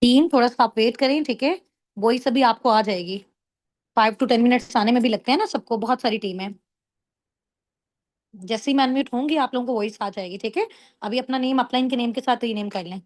Team थोड़ा-सा आप wait करें, ठीक है? वॉइस अभी आपको आ जाएगी। 5 टू 10 मिनट्स आने में भी लगते हैं ना सबको, बहुत सारी टीम है। जैसे ही मैं अनम्यूट होंगी, आप लोगों को वॉइस आ जाएगी, ठीक है? अभी अपना नेम अपलाइन के नेम के साथ रीनेम कर लें।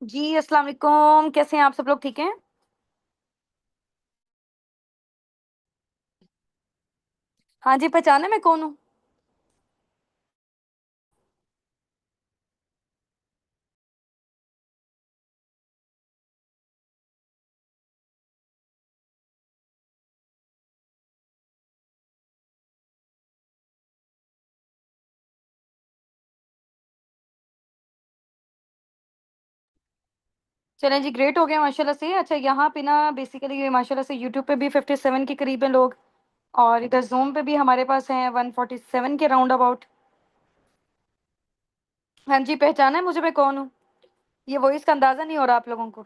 जी, अस्सलाम वालेकुम, कैसे हैं आप सब लोग, ठीक हैं? हाँ जी, पहचाना मैं कौन हूँ? चलें जी, ग्रेट हो गया माशाल्लाह से। अच्छा, यहाँ पे ना बेसिकली माशाल्लाह से यूट्यूब पे भी 57 के करीब हैं लोग, और इधर ज़ूम पे भी हमारे पास हैं 147 के राउंड अबाउट। हाँ जी, पहचाना है मुझे, मैं कौन हूँ? ये वॉइस का अंदाज़ा नहीं हो रहा आप लोगों को?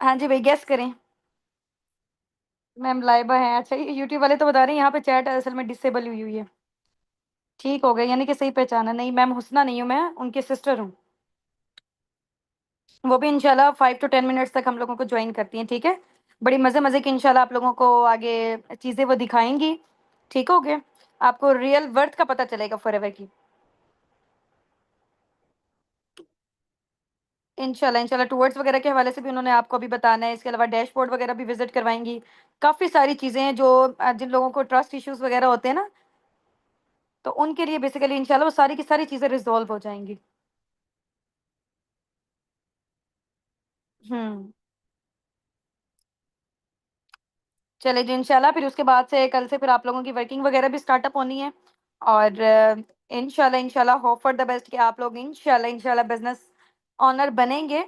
हाँ जी भई, गेस करें। मैम लाइबा हैं। अच्छा, ये यूट्यूब वाले तो बता रहे हैं यहाँ पे चैट असल में डिसेबल हुई हुई है। ठीक हो गया, यानी कि सही पहचाना। नहीं मैम, हुस्ना नहीं हूँ मैं, उनकी सिस्टर हूँ। वो भी इंशाल्लाह 5 टू 10 मिनट्स तक हम लोगों को जॉइन करती हैं, ठीक है? बड़ी मज़े-मज़े की इंशाल्लाह आप लोगों को आगे चीज़ें वो दिखाएँगी, ठीक हो गया? आपको रियल वर्थ का पता चलेगा फॉरएवर की। इंशाल्लाह, इंशाल्लाह टूवर्ड्स वगैरह के हवाले से भी उन्होंने आपको अभी बताना है, इसके अलावा डैशबोर्ड वगैरह भी विज़िट करवाएँगी। काफ़ी सारी चीज़ें हैं जो जिन लोगों को ट्रस्ट इश्यूज़ वगैरह होते हैं ना, तो उनके लिए बेसिकली इंशाल्लाह वो सारी की सारी चीज़ें रिज़ॉल्व हो जाएँगी। हुँ। चले जी इंशाल्लाह, फिर उसके बाद से कल से फिर आप लोगों की वर्किंग वगैरह भी स्टार्टअप होनी है, और इंशाल्लाह इंशाल्लाह होप फॉर द बेस्ट कि आप लोग इंशाल्लाह इंशाल्लाह बिज़नेस ओनर बनेंगे।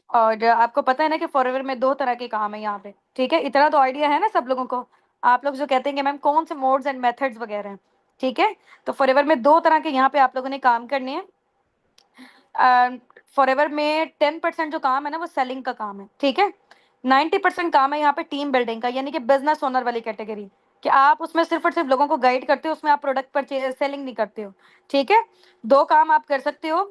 और आपको पता है ना कि फॉरएवर में 2 तरह के काम है यहाँ पे, ठीक है? इतना तो आइडिया है ना सब लोगों को? आप लोग जो कहते हैं कि मैम कौन से मोड्स एंड मेथड्स वगैरह हैं, ठीक है? तो फॉरएवर में 2 तरह के यहाँ पे आप लोगों ने काम करने हैं। फॉरएवर में 10% जो काम है ना वो सेलिंग का काम है, ठीक है? 90% काम है यहाँ पे टीम बिल्डिंग का, यानी कि बिजनेस ओनर वाली कैटेगरी, कि आप उसमें सिर्फ और सिर्फ लोगों को गाइड करते हो, उसमें आप प्रोडक्ट परचेज सेलिंग नहीं करते हो, ठीक है? 2 काम आप कर सकते हो।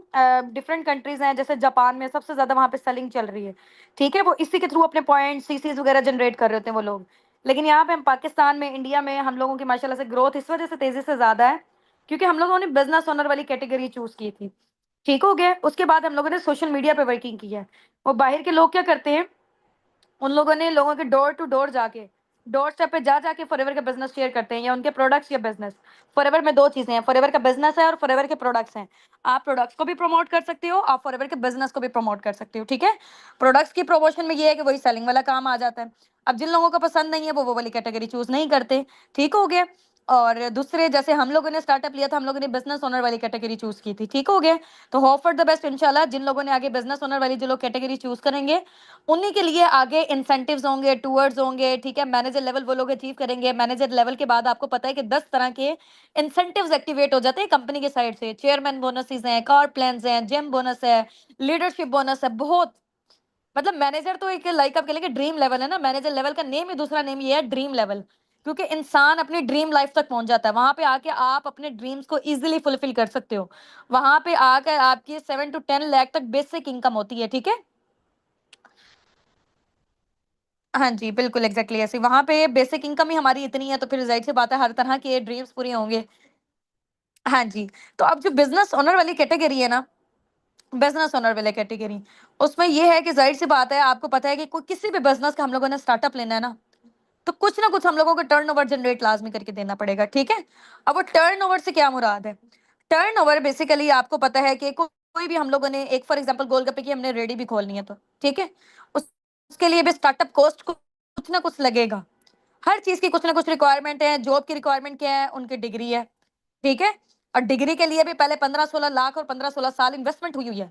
डिफरेंट कंट्रीज हैं, जैसे जापान में सबसे ज्यादा वहाँ पे सेलिंग चल रही है, ठीक है? वो इसी के थ्रू अपने पॉइंट सीसीज वगैरह जनरेट कर रहे होते हैं वो लोग। लेकिन यहाँ पे हम पाकिस्तान में, इंडिया में हम लोगों की माशाल्लाह से ग्रोथ इस वजह से तेजी से ज्यादा है क्योंकि हम लोगों ने बिजनेस ओनर वाली कैटेगरी चूज की थी, ठीक हो गया? उसके बाद हम लोगों ने सोशल मीडिया पे वर्किंग की है। वो बाहर के लोग क्या करते हैं, उन लोगों ने लोगों के डोर टू डोर जाके, डोर स्टेप पे जा जाके फॉरएवर का बिजनेस शेयर करते हैं, या उनके प्रोडक्ट्स या बिजनेस। फॉरएवर में दो चीजें हैं, फॉरएवर का बिजनेस है और फॉरएवर के प्रोडक्ट्स हैं। आप प्रोडक्ट्स को भी प्रमोट कर सकते हो, आप फॉरएवर के बिजनेस को भी प्रमोट कर सकते हो, ठीक है। प्रोडक्ट्स की प्रमोशन में ये है कि वही सेलिंग वाला काम आ जाता है। अब जिन लोगों को पसंद नहीं है वो वाली कैटेगरी चूज नहीं करते, ठीक हो गया। और दूसरे, जैसे हम लोगों ने स्टार्टअप लिया था, हम लोगों ने बिजनेस ओनर वाली कैटेगरी चूज की थी, ठीक हो गया। तो होप फॉर द बेस्ट इंशाल्लाह, जिन लोगों ने आगे बिजनेस ओनर वाली जो लोग कैटेगरी चूज करेंगे, उन्हीं के लिए आगे इंसेंटिव्स होंगे, टूवर्ड्स होंगे, ठीक है। मैनेजर लेवल वो लोग अचीव करेंगे। मैनेजर लेवल के बाद आपको पता है कि 10 तरह के इंसेंटिव्स एक्टिवेट हो जाते हैं कंपनी के साइड से। चेयरमैन बोनसेस हैं, कार प्लान्स हैं, जिम बोनस है, लीडरशिप बोनस है, बहुत। मतलब मैनेजर तो एक लाइक आप कह लेंगे ड्रीम लेवल है ना। मैनेजर लेवल का नेम ही, दूसरा नेम ये है ड्रीम लेवल, क्योंकि इंसान अपनी ड्रीम लाइफ तक पहुंच जाता है। वहां पे आके आप अपने ड्रीम्स को इजीली फुलफिल कर सकते हो। वहां पे आकर आपकी 7 to 10 लाख तक बेसिक इनकम होती है, ठीक है। हाँ जी, बिल्कुल एग्जैक्टली ऐसे वहां पे बेसिक इनकम ही हमारी इतनी है, तो फिर जाहिर सी बात है हर तरह के ड्रीम्स पूरे होंगे। हाँ जी। तो अब जो बिजनेस ओनर वाली कैटेगरी है ना, बिजनेस ओनर वाली कैटेगरी, उसमें ये है कि जाहिर सी बात है, आपको पता है कि कोई किसी भी बिजनेस का हम लोगों ने स्टार्टअप लेना है ना, तो कुछ ना कुछ हम लोगों को टर्नओवर जनरेट लाजमी करके देना पड़ेगा, ठीक है। अब वो टर्नओवर से क्या मुराद है? टर्नओवर बेसिकली आपको पता है कि कोई भी हम लोगों ने, एक फॉर एग्जांपल गोलगप्पे की हमने रेडी भी खोलनी है, तो ठीक है, उसके लिए भी स्टार्टअप कॉस्ट कुछ ना कुछ लगेगा। हर चीज की कुछ ना कुछ रिक्वायरमेंट है। जॉब की रिक्वायरमेंट क्या है? उनकी डिग्री है, ठीक है। और डिग्री के लिए भी पहले 15-16 लाख और 15-16 साल इन्वेस्टमेंट हुई हुई है,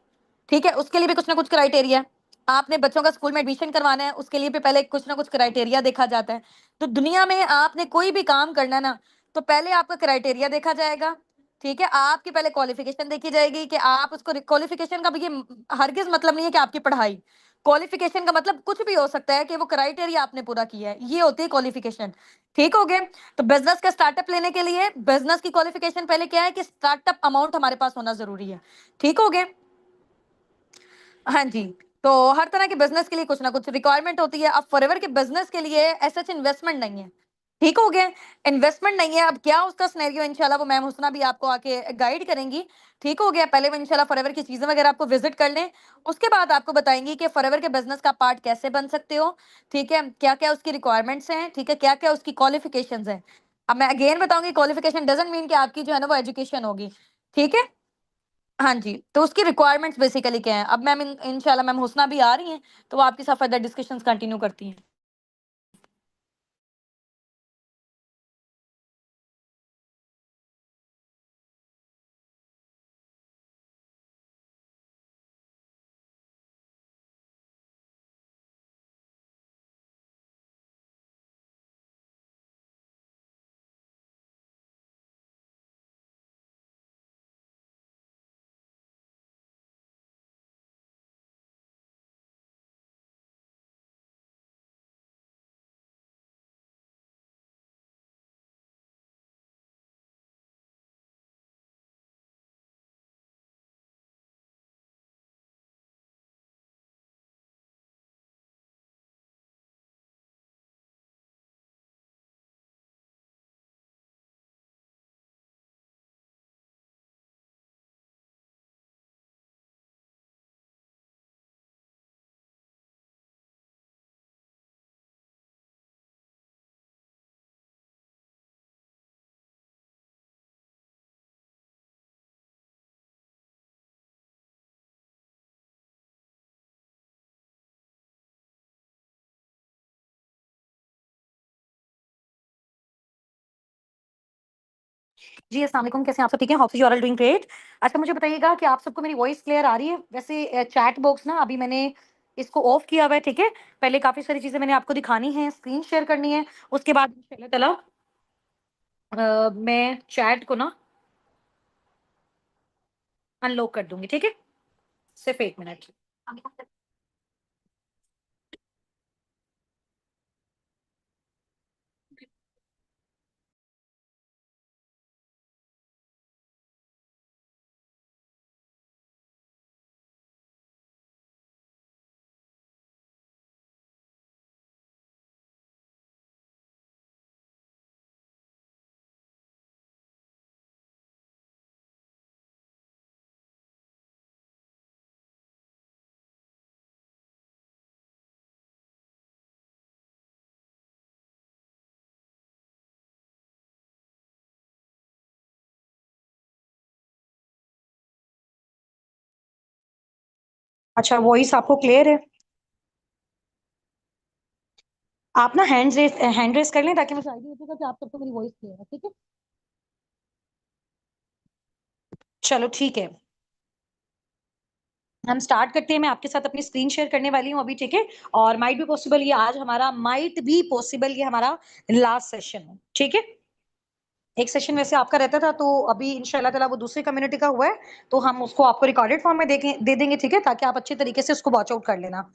ठीक है। उसके लिए भी कुछ ना कुछ क्राइटेरिया है। आपने बच्चों का स्कूल में एडमिशन करवाना है, उसके लिए भी पहले कुछ ना कुछ क्राइटेरिया देखा जाता है। तो दुनिया में आपने कोई भी काम करना है ना, तो पहले आपका क्राइटेरिया देखा जाएगा, ठीक है। आपकी पहले क्वालिफिकेशन देखी जाएगी कि आप उसको, क्वालिफिकेशन का भी ये हरगिज मतलब नहीं है कि आपकी पढ़ाई। क्वालिफिकेशन का मतलब कुछ भी हो सकता है कि वो क्राइटेरिया आपने पूरा किया है, ये होती है क्वालिफिकेशन, ठीक हो गया। तो बिजनेस का स्टार्टअप लेने के लिए बिजनेस की क्वालिफिकेशन पहले क्या है कि स्टार्टअप अमाउंट हमारे पास होना जरूरी है, ठीक हो गया। हाँ जी। तो हर तरह के बिजनेस के लिए कुछ ना कुछ रिक्वायरमेंट होती है। अब फॉरएवर के बिजनेस के लिए ऐसा इन्वेस्टमेंट नहीं है, ठीक हो गया। इन्वेस्टमेंट नहीं है। अब क्या उसका सिनेरियो, इंशाल्लाह वो मैम हुसना भी आपको आके गाइड करेंगी, ठीक हो गया। पहले वो इंशाल्लाह फॉरएवर की चीजें वगैरह आपको विजिट कर लें, उसके बाद आपको बताएंगी कि फॉरएवर के बिजनेस का पार्ट कैसे बन सकते हो, ठीक है। क्या क्या उसकी रिक्वायरमेंट्स हैं, ठीक है, क्या क्या उसकी क्वालिफिकेशंस हैं। अब मैं अगेन बताऊंगी, क्वालिफिकेशन डजंट मीन कि आपकी जो है ना वो एजुकेशन होगी, ठीक है। हाँ जी, तो उसकी रिक्वायरमेंट्स बेसिकली क्या है। अब मैम इंशाल्लाह मैम हुसना भी आ रही हैं, तो वो आपके साथ फर्दर डिस्कशंस कंटिन्यू करती हैं। जी, अस्सलाम वालेकुम, कैसे हैं आप सब? ठीक है, hope you are all doing great. अच्छा मुझे बताइएगा कि आप सबको मेरी वॉइस क्लियर आ रही है? वैसे चैट बॉक्स ना अभी मैंने इसको ऑफ किया हुआ है, ठीक है। पहले काफ़ी सारी चीज़ें मैंने आपको दिखानी है, स्क्रीन शेयर करनी है, उसके बाद इंशाल्लाह ताला मैं चैट को ना अनलॉक कर दूँगी, ठीक है? सिर्फ़ 1 मिनट। अच्छा, वॉइस आपको क्लियर है? आप ना हैंड रेस कर लें ताकि मुझे आइडिया हो जाएगा कि आप सबको मेरी वॉइस क्लियर है, ठीक है? चलो ठीक है, हम स्टार्ट करते हैं। मैं आपके साथ अपनी स्क्रीन शेयर करने वाली हूँ अभी, ठीक है? और माइट बी पॉसिबल ये हमारा लास्ट सेशन है, ठीक है? एक सेशन वैसे आपका रहता था, तो अभी इंशाल्लाह ताला वो दूसरी कम्युनिटी का हुआ है, तो हम उसको आपको रिकॉर्डेड फॉर्म में दे देंगे, ठीक है? ताकि आप अच्छे तरीके से उसको वॉच आउट कर लेना,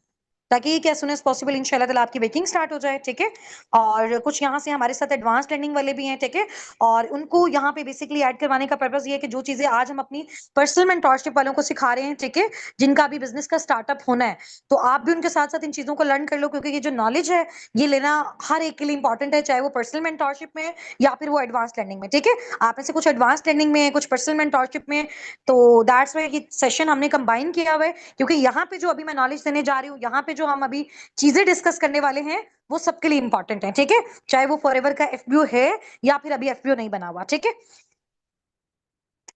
ताकि एज सुन एज पॉसिबल इंशाल्लाह ताला आपकी वेटिंग स्टार्ट हो जाए, ठीक है? और कुछ यहाँ से हमारे साथ एडवांस लर्निंग वाले भी हैं, ठीक है? और उनको यहाँ पे बेसिकली ऐड करवाने का पर्पस ये है कि जो चीजें आज हम अपनी पर्सनल मेंटोरशिप वालों को सिखा रहे हैं, ठीक है, जिनका भी बिजनेस का स्टार्टअप होना है, तो आप भी उनके साथ साथ इन चीजों को लर्न कर लो, क्योंकि ये जो नॉलेज है ये लेना हर एक के लिए इंपॉर्टेंट है, चाहे वो पर्सनल मेंटोरशिप में है या फिर वो एडवांस लर्निंग में, ठीक है? आप में से कुछ एडवांस लर्निंग में है, कुछ पर्सनल मेंटोरशिप में है, तो दैट्स वाई ये सेशन हमने कंबाइन किया हुआ है, क्योंकि यहाँ पे जो अभी मैं नॉलेज देने जा रही हूँ, यहाँ पे जो हम अभी चीजें डिस्कस करने वाले हैं, वो सबके लिए इंपॉर्टेंट है, ठीक है? चाहे वो फॉरएवर का एफबीओ है या फिर अभी एफबीओ नहीं बना हुआ, ठीक है?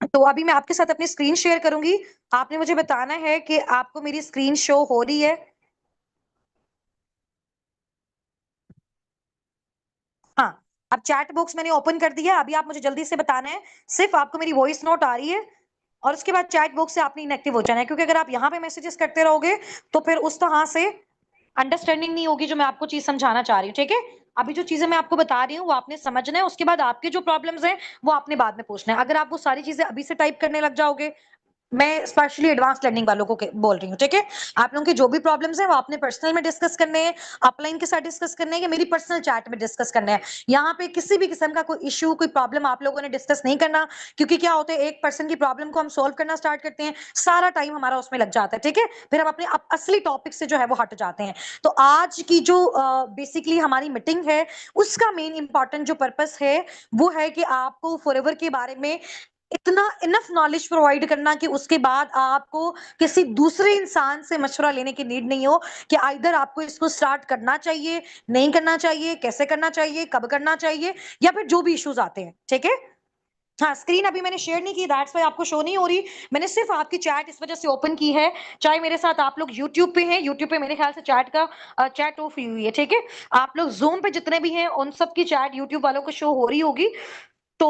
तो अभी मैं आपके साथ अपनी स्क्रीन शेयर करूंगी। आपने मुझे बताना है कि आपको मेरी स्क्रीन शो हो रही है। हाँ, अब चैट बॉक्स मैंने ओपन कर दिया। अभी आप मुझे जल्दी से बताना है, सिर्फ आपको मेरी वॉइस नोट आ रही है, और उसके बाद चैट बॉक्स से आपने इनएक्टिव हो जाना है, क्योंकि अगर आप यहाँ पे मैसेजेस करते रहोगे तो फिर उस तरह से अंडरस्टैंडिंग नहीं होगी जो मैं आपको चीज समझाना चाह रही हूँ, ठीक है? अभी जो चीजें मैं आपको बता रही हूँ वो आपने समझना है, उसके बाद आपके जो प्रॉब्लम्स हैं वो आपने बाद में पूछना है। अगर आप वो सारी चीजें अभी से टाइप करने लग जाओगे, मैं स्पेशली एडवांस लर्निंग वालों को बोल रही हूँ, ठीक है? आप लोगों के जो भी प्रॉब्लम्स हैं वो आपने पर्सनल में डिस्कस करने हैं, अपलाइन के साथ डिस्कस करने हैं, या मेरी पर्सनल चैट में डिस्कस करने हैं। यहाँ पे किसी भी किस्म का कोई इश्यू, कोई प्रॉब्लम आप लोगों ने डिस्कस नहीं करना, क्योंकि क्या होता है, एक पर्सन की प्रॉब्लम को हम सोल्व करना स्टार्ट करते हैं, सारा टाइम हमारा उसमें लग जाता है, ठीक है? फिर हम अपने असली टॉपिक से जो है वो हट जाते हैं। तो आज की जो बेसिकली हमारी मीटिंग है, उसका मेन इंपॉर्टेंट जो पर्पस है वो है कि आपको फॉरएवर के बारे में इतना इनफ नॉलेज प्रोवाइड करना कि उसके बाद आपको किसी दूसरे इंसान से मशवरा लेने की नीड नहीं हो, कि आइदर आपको इसको स्टार्ट करना चाहिए, नहीं करना चाहिए, कैसे करना चाहिए, कब करना चाहिए, या फिर जो भी इश्यूज आते हैं, ठीक है? हाँ, स्क्रीन अभी मैंने शेयर नहीं की, दैट्स वाई आपको शो नहीं हो रही। मैंने सिर्फ आपकी चैट इस वजह से ओपन की है। चाहे मेरे साथ आप लोग यूट्यूब पे हैं, यूट्यूब पे मेरे ख्याल से चैट ऑफ हुई है, ठीक है? आप लोग जूम पे जितने भी हैं उन सब की चैट यूट्यूब वालों को शो हो रही होगी। तो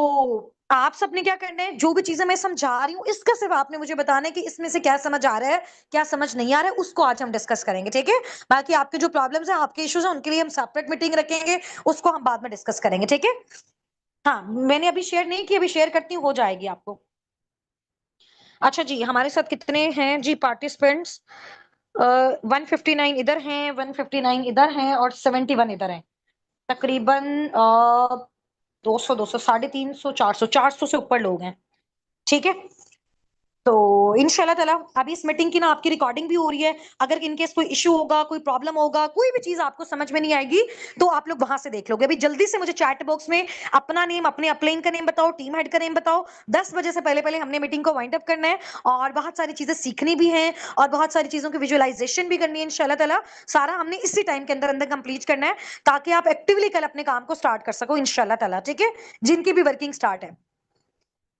आप सबने क्या करना है, जो भी चीजें मैं समझा रही हूँ इसका सिर्फ आपने मुझे बताना है कि इसमें से क्या समझ आ रहा है, क्या समझ नहीं आ रहा है, उसको आज हम डिस्कस करेंगे, ठीक है? बाकी आपके जो प्रॉब्लम्स हैं, आपके इश्यूज हैं, उनके लिए हम सेपरेट मीटिंग रखेंगे, उसको हम बाद में डिस्कस करेंगे, ठीक है? हाँ, मैंने अभी शेयर नहीं की, अभी शेयर करती हूँ, हो जाएगी आपको। अच्छा जी, हमारे साथ कितने हैं जी पार्टिसिपेंट्स? 159 इधर हैं, 159 इधर हैं, और 71 इधर हैं। तकरीबन 200 200 350 400 400 से ऊपर लोग हैं, ठीक है? तो इंशाल्लाह ताला अभी इस मीटिंग की ना आपकी रिकॉर्डिंग भी हो रही है। अगर इनकेस कोई इश्यू होगा, कोई प्रॉब्लम होगा, कोई भी चीज आपको समझ में नहीं आएगी, तो आप लोग वहां से देख लोगे। अभी जल्दी से मुझे चैट बॉक्स में अपना नेम, अपने अपलाइन का नेम बताओ, टीम हेड का नेम बताओ। 10 बजे से पहले पहले हमने मीटिंग को वाइंड अप करना है, और बहुत सारी चीजें सीखनी भी है, और बहुत सारी चीजों की विजुअलाइजेशन भी करनी है इंशाल्लाह ताला। सारा हमने इसी टाइम के अंदर अंदर कंप्लीट करना है, ताकि आप एक्टिवली कल अपने काम को स्टार्ट कर सको इंशाल्लाह ताला, ठीक है? जिनकी भी वर्किंग स्टार्ट है,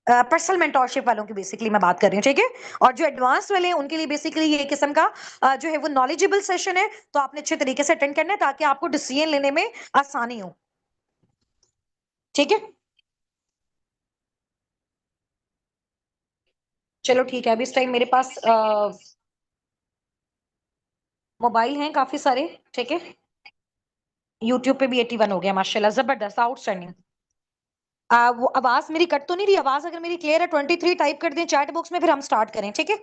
पर्सनल मेंटोरशिप वालों की बेसिकली मैं बात कर रही हूँ, ठीक है? और जो एडवांस वाले हैं उनके लिए बेसिकली ये किस्म का जो है वो नॉलेजेबल सेशन है, तो आपने अच्छे तरीके से अटेंड करना है, ताकि आपको डिसीजन लेने में आसानी हो, ठीक है? चलो ठीक है, अभी इस टाइम मेरे पास मोबाइल हैं काफी सारे, ठीक है? यूट्यूब पे भी 81 हो गया, माशाल्लाह, जबरदस्त, आउटस्टैंडिंग। वो आवाज मेरी कट तो नहीं रही? आवाज अगर मेरी क्लियर है 23 टाइप कर दें चैट बॉक्स में, फिर हम स्टार्ट करें, ठीक है?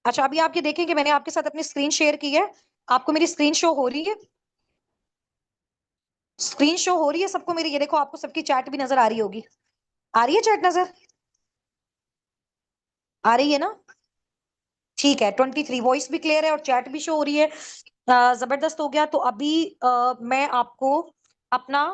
अच्छा, अभी आप ये देखें कि मैंने आपके साथ अपनी स्क्रीन शेयर की है। आपको मेरी स्क्रीन शो हो रही है? स्क्रीन शो हो रही है सबको मेरी? ये देखो, आपको सबकी चैट भी नजर आ रही होगी। आ रही है चैट नजर? आ रही है ना? ठीक है, 23 वॉइस भी क्लियर है और चैट भी शो हो रही है। जबरदस्त हो गया। तो अभी मैं आपको अपना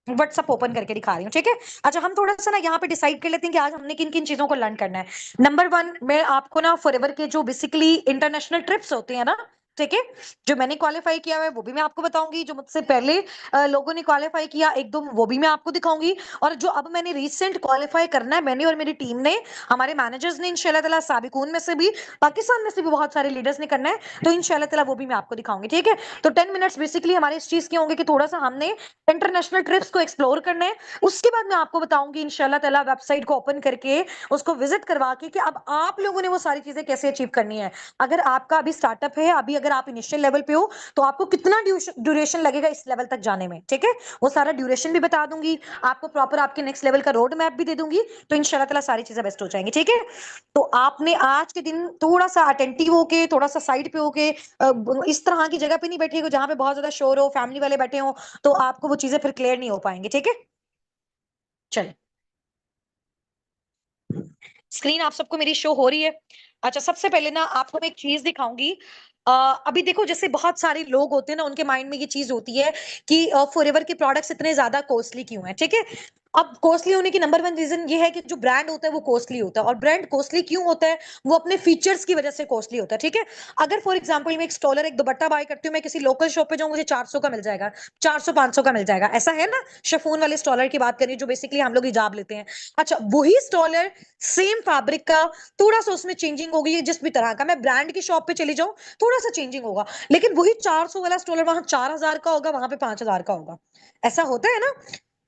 व्हाट्सअप ओपन करके दिखा रही हूँ, ठीक है? अच्छा, हम थोड़ा सा ना यहाँ पे डिसाइड कर लेते हैं कि आज हमने किन किन चीजों को लर्न करना है। नंबर 1, मैं आपको ना फॉरएवर के जो बेसिकली इंटरनेशनल ट्रिप्स होते हैं ना, ठीक है, जो मैंने क्वालिफाई किया है वो भी मैं आपको बताऊंगी, जो मुझसे पहले लोगों ने क्वालिफाई किया एक दो वो भी मैं आपको दिखाऊंगी, और जो अब मैंने रिसेंट क्वालिफाई करना है, मैंने और मेरी टीम ने, हमारे मैनेजर्स ने इंशाल्लाह ताला, साबिकून में से भी, पाकिस्तान में से भी बहुत सारे लीडर्स ने करना है, तो इंशाल्लाह ताला वो भी मैं आपको दिखाऊंगी। ठीक है, तो 10 मिनट्स बेसिकली हमारे इस चीज के होंगे कि थोड़ा सा हमने इंटरनेशनल ट्रिप्स को एक्सप्लोर करना है। उसके बाद मैं आपको बताऊंगी इंशाल्लाह ताला वेबसाइट को ओपन करके, उसको विजिट करवा के, कि अब आप लोगों ने वो सारी चीजें कैसे अचीव करनी है। अगर आपका अभी स्टार्टअप है, अभी अगर आप इनिशियल लेवल पे हो, तो आपको कितना ड्यूरेशन लगेगा इस लेवल तक जाने में। ठीक है, वो सारा ड्यूरेशन भी बता दूंगी आपको, प्रॉपर आपके नेक्स्ट लेवल का रोड मैप भी दे दूंगी, तो इंशाल्लाह ताला सारी चीजें बेस्ट हो जाएंगी। ठीक है, तो आपने आज के दिन थोड़ा सा अटेंटिव होके, थोड़ा सा साइड पे होके, इस तरह की जगह पे नहीं बैठिएगा जहां पे बहुत ज्यादा शोर हो, फैमिली वाले बैठे हो, तो आपको वो चीजें फिर क्लियर नहीं हो पाएंगे। ठीक है, चलिए, स्क्रीन आप सबको मेरी शो हो रही है? अच्छा, सबसे पहले ना आपको मैं एक चीज दिखाऊंगी। अभी देखो, जैसे बहुत सारे लोग होते हैं ना, उनके माइंड में ये चीज होती है कि फॉरएवर के प्रोडक्ट्स इतने ज्यादा कॉस्टली क्यों हैं। ठीक है, अब कॉस्टली होने की नंबर वन रीजन ये है कि जो ब्रांड होता है वो कॉस्टली होता है, और ब्रांड कॉस्टली क्यों होता है? वो अपने फीचर्स की वजह से कॉस्टली होता है। ठीक है, अगर फॉर एग्जांपल मैं एक स्टॉलर, एक दुपट्टा बाय करती हूँ, मैं किसी लोकल शॉप पे जाऊँ, मुझे 400 का मिल जाएगा, 400 500 का मिल जाएगा, ऐसा है ना? शिफॉन वाले स्टॉलर की बात करें, जो बेसिकली हम लोग हिजाब लेते हैं। अच्छा, वही स्टॉलर सेम फैब्रिक का, थोड़ा सा उसमें चेंजिंग होगी, जिस भी तरह का, मैं ब्रांड की शॉप पे चली जाऊं, थोड़ा सा चेंजिंग होगा, लेकिन वही 400 वाला स्टॉलर वहां 4000 का होगा, वहां पे 5000 का होगा। ऐसा होता है ना?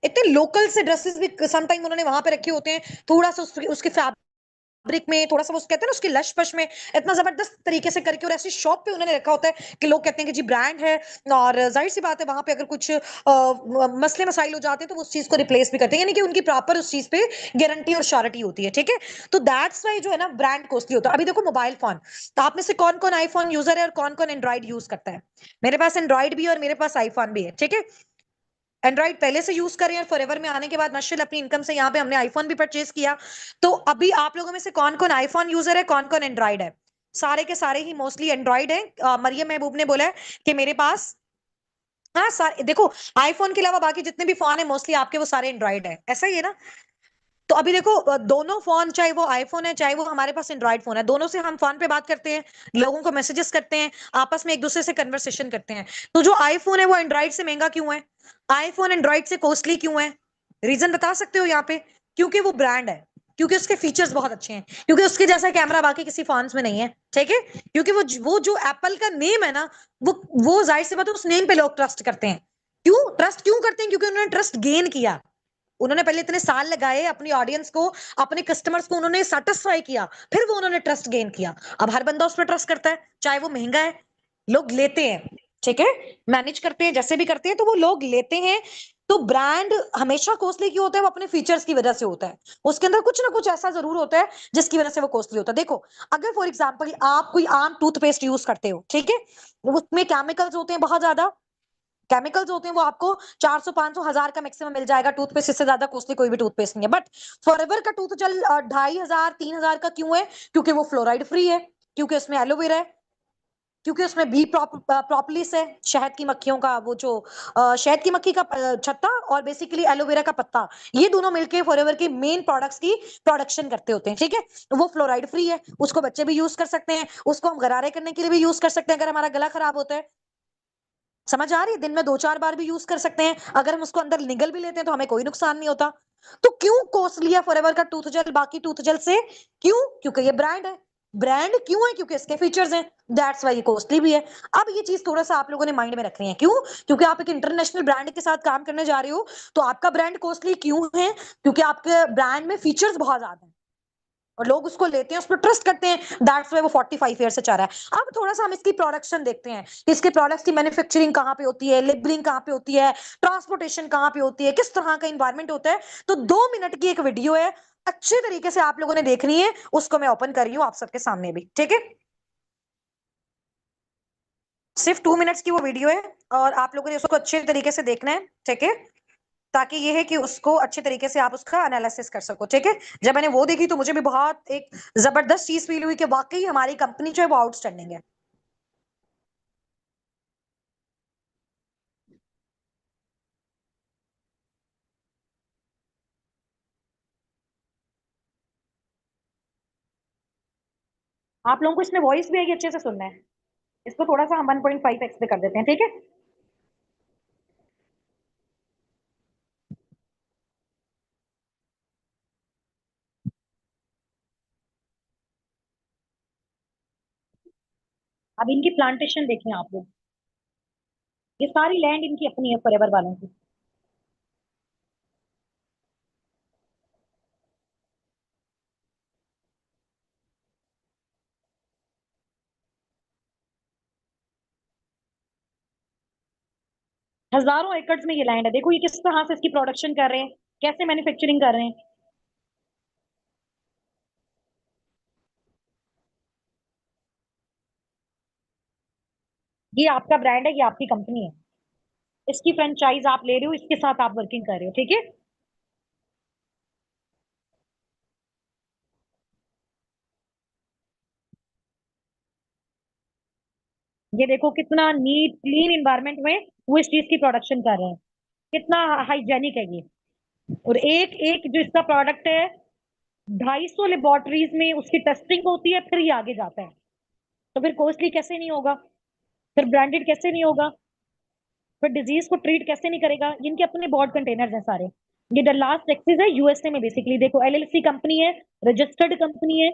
इतने लोकल से ड्रेसेस भी सम टाइम उन्होंने वहां पे रखे होते हैं, थोड़ा सा उसके फैब्रिक में थोड़ा सा, वो कहते हैं ना, उसकी लश पश में इतना जबरदस्त तरीके से करके, और ऐसी शॉप पे उन्होंने रखा होता है कि लोग कहते हैं कि जी ब्रांड है। और जाहिर सी बात है, वहां पे अगर कुछ मसले मसाइल हो जाते हैं, तो वो उस चीज को रिप्लेस भी करते हैं, यानी कि उनकी प्रॉपर उस चीज पे गारंटी और श्योरिटी होती है। ठीक है, तो दैट्स वाई जो है ना, ब्रांड कॉस्टली होता है। अभी देखो, मोबाइल फोन, तो आप में से कौन कौन आईफोन यूजर है और कौन कौन एंड्रॉइड यूज करता है? मेरे पास एंड्रॉइड भी है और मेरे पास आईफोन भी है। ठीक है, एंड्रॉइड पहले से यूज कर रहे हैं, फॉरएवर में आने के बाद माशाल्लाह अपनी इनकम से यहाँ पे हमने आईफोन भी परचेज किया। तो अभी आप लोगों में से कौन कौन आईफोन यूजर है, कौन कौन एंड्रॉइड है? सारे के सारे ही मोस्टली एंड्रॉइड है। मरियम महबूब ने बोला है कि मेरे पास, हाँ सारे देखो, आईफोन के अलावा बाकी जितने भी फोन है मोस्टली आपके, वो सारे एंड्रॉइड है, ऐसा ही है ना? तो अभी देखो, दोनों फोन, चाहे वो आईफोन है चाहे वो हमारे पास एंड्रॉइड फोन है, दोनों से हम फोन पे बात करते हैं, लोगों को मैसेजेस करते हैं, आपस में एक दूसरे से कन्वर्सेशन करते हैं। तो जो आईफोन है वो एंड्रॉइड से महंगा क्यों है? आईफोन एंड्रॉइड से कॉस्टली क्यों है? रीजन बता सकते हो यहाँ पे? क्योंकि वो ब्रांड है, क्योंकि उसके फीचर्स बहुत अच्छे हैं, क्योंकि उसके जैसा कैमरा बाकी किसी फोन में नहीं है। ठीक है, क्योंकि वो जो एप्पल का नेम है ना, वो जाहिर सी बात है, उस नेम पे लोग ट्रस्ट करते हैं। क्यों ट्रस्ट क्यों करते हैं? क्योंकि उन्होंने ट्रस्ट गेन किया, उन्होंने पहले इतने साल लगाए अपनी ऑडियंस को, अपने कस्टमर्स को उन्होंने सेटिस्फाई किया, फिर वो उन्होंने ट्रस्ट गेन किया। अब हर बंदा उस पर ट्रस्ट करता है, चाहे वो महंगा है, लोग लेते हैं। ठीक है, मैनेज करते हैं, जैसे भी करते हैं, तो वो लोग लेते हैं। तो ब्रांड हमेशा कॉस्टली क्यों होता है? वो अपने फीचर्स की वजह से होता है, उसके अंदर कुछ ना कुछ ऐसा जरूर होता है जिसकी वजह से वो कॉस्टली होता है। देखो, अगर फॉर एग्जाम्पल आप कोई आम टूथपेस्ट यूज करते हो, ठीक है, उसमें केमिकल्स होते हैं बहुत ज्यादा, केमिकल्स होते हैं, वो आपको 400 500 1000 का मैक्सिमम मिल जाएगा टूथपेस्ट, इससे ज्यादा कॉस्टली कोई भी टूथपेस्ट नहीं है। बट फॉरएवर का टूथ जेल 2500 3000 का क्यों है? क्योंकि वो फ्लोराइड फ्री है, क्योंकि उसमें एलोवेरा है, क्योंकि उसमें बी प्रोपोलिस है, शहद की मक्खियों का, वो जो शहद की मक्खी का छत्ता, और बेसिकली एलोवेरा का पत्ता, ये दोनों मिलके फॉरएवर के मेन प्रोडक्ट्स की प्रोडक्शन करते होते हैं। ठीक है, वो फ्लोराइड फ्री है, उसको बच्चे भी यूज कर सकते हैं, उसको हम गरारे करने के लिए भी यूज कर सकते हैं अगर हमारा गला खराब होता है। समझ आ रही है? दिन में 2 4 बार भी यूज कर सकते हैं, अगर हम उसको अंदर निगल भी लेते हैं तो हमें कोई नुकसान नहीं होता। तो क्यों कॉस्टली है फॉरएवर का टूथ जेल बाकी टूथ जेल से? क्यों? क्योंकि ये ब्रांड है। ब्रांड क्यों है? क्योंकि इसके फीचर्स हैं, दैट्स वाई ये कॉस्टली भी है। अब ये चीज थोड़ा सा आप लोगों ने माइंड में रखनी है। क्यों? क्योंकि आप एक इंटरनेशनल ब्रांड के साथ काम करने जा रहे हो, तो आपका ब्रांड कॉस्टली क्यों है? क्योंकि आपके ब्रांड में फीचर्स बहुत ज्यादा है, और लोग उसको लेते हैं, उस पर ट्रस्ट करते हैं, दैट्स वाई वो 45 ईयर से चल रहा है। अब थोड़ा सा हम इसकी प्रोडक्शन देखते हैं कि इसके प्रोडक्ट्स की मैन्युफैक्चरिंग कहाँ पे होती है, लेबलिंग कहाँ पे होती है, ट्रांसपोर्टेशन कहाँ पे होती है, किस तरह का इन्वायरमेंट होता है। तो 2 मिनट की एक वीडियो है, अच्छे तरीके से आप लोगों ने देखनी है, उसको मैं ओपन कर रही हूँ आप सबके सामने भी। ठीक है, सिर्फ 2 मिनट्स की वो वीडियो है, और आप लोगों ने उसको अच्छे तरीके से देखना है। ठीक है, ताकि ये है कि उसको अच्छे तरीके से आप उसका एनालिसिस कर सको। ठीक है, जब मैंने वो देखी तो मुझे भी बहुत एक जबरदस्त चीज फील हुई कि वाकई हमारी कंपनी जो है वो आउटस्टैंडिंग है। आप लोगों को इसमें वॉइस भी आएगी, अच्छे से सुनना है। इसको थोड़ा सा हम 1.5x पे कर देते हैं, ठीक है। अब इनकी प्लांटेशन देखें आप लोग, ये सारी लैंड इनकी अपनी है फॉरएवर वालों की। हजारों एकड़ में ये लैंड है, देखो ये किस तरह से इसकी प्रोडक्शन कर रहे हैं, कैसे मैन्युफैक्चरिंग कर रहे हैं। ये आपका ब्रांड है, ये आपकी कंपनी है, इसकी फ्रेंचाइज आप ले रहे हो, इसके साथ आप वर्किंग कर रहे हो, ठीक है। ये देखो कितना नीट क्लीन इन्वायरमेंट में वो इस चीज की प्रोडक्शन कर रहे हैं, कितना हाइजेनिक है ये। और एक एक जो इसका प्रोडक्ट है, 250 लेबोरेटरीज में उसकी टेस्टिंग होती है, फिर ये आगे जाता है। तो फिर कॉस्टली कैसे नहीं होगा, फिर ब्रांडेड कैसे नहीं होगा, फिर डिजीज को ट्रीट कैसे नहीं करेगा। इनके अपने बोर्ड कंटेनर्स हैं सारे। ये डल्लास टेक्सास है, यूएसए में, बेसिकली देखो एलएलसी कंपनी है, रजिस्टर्ड कंपनी है।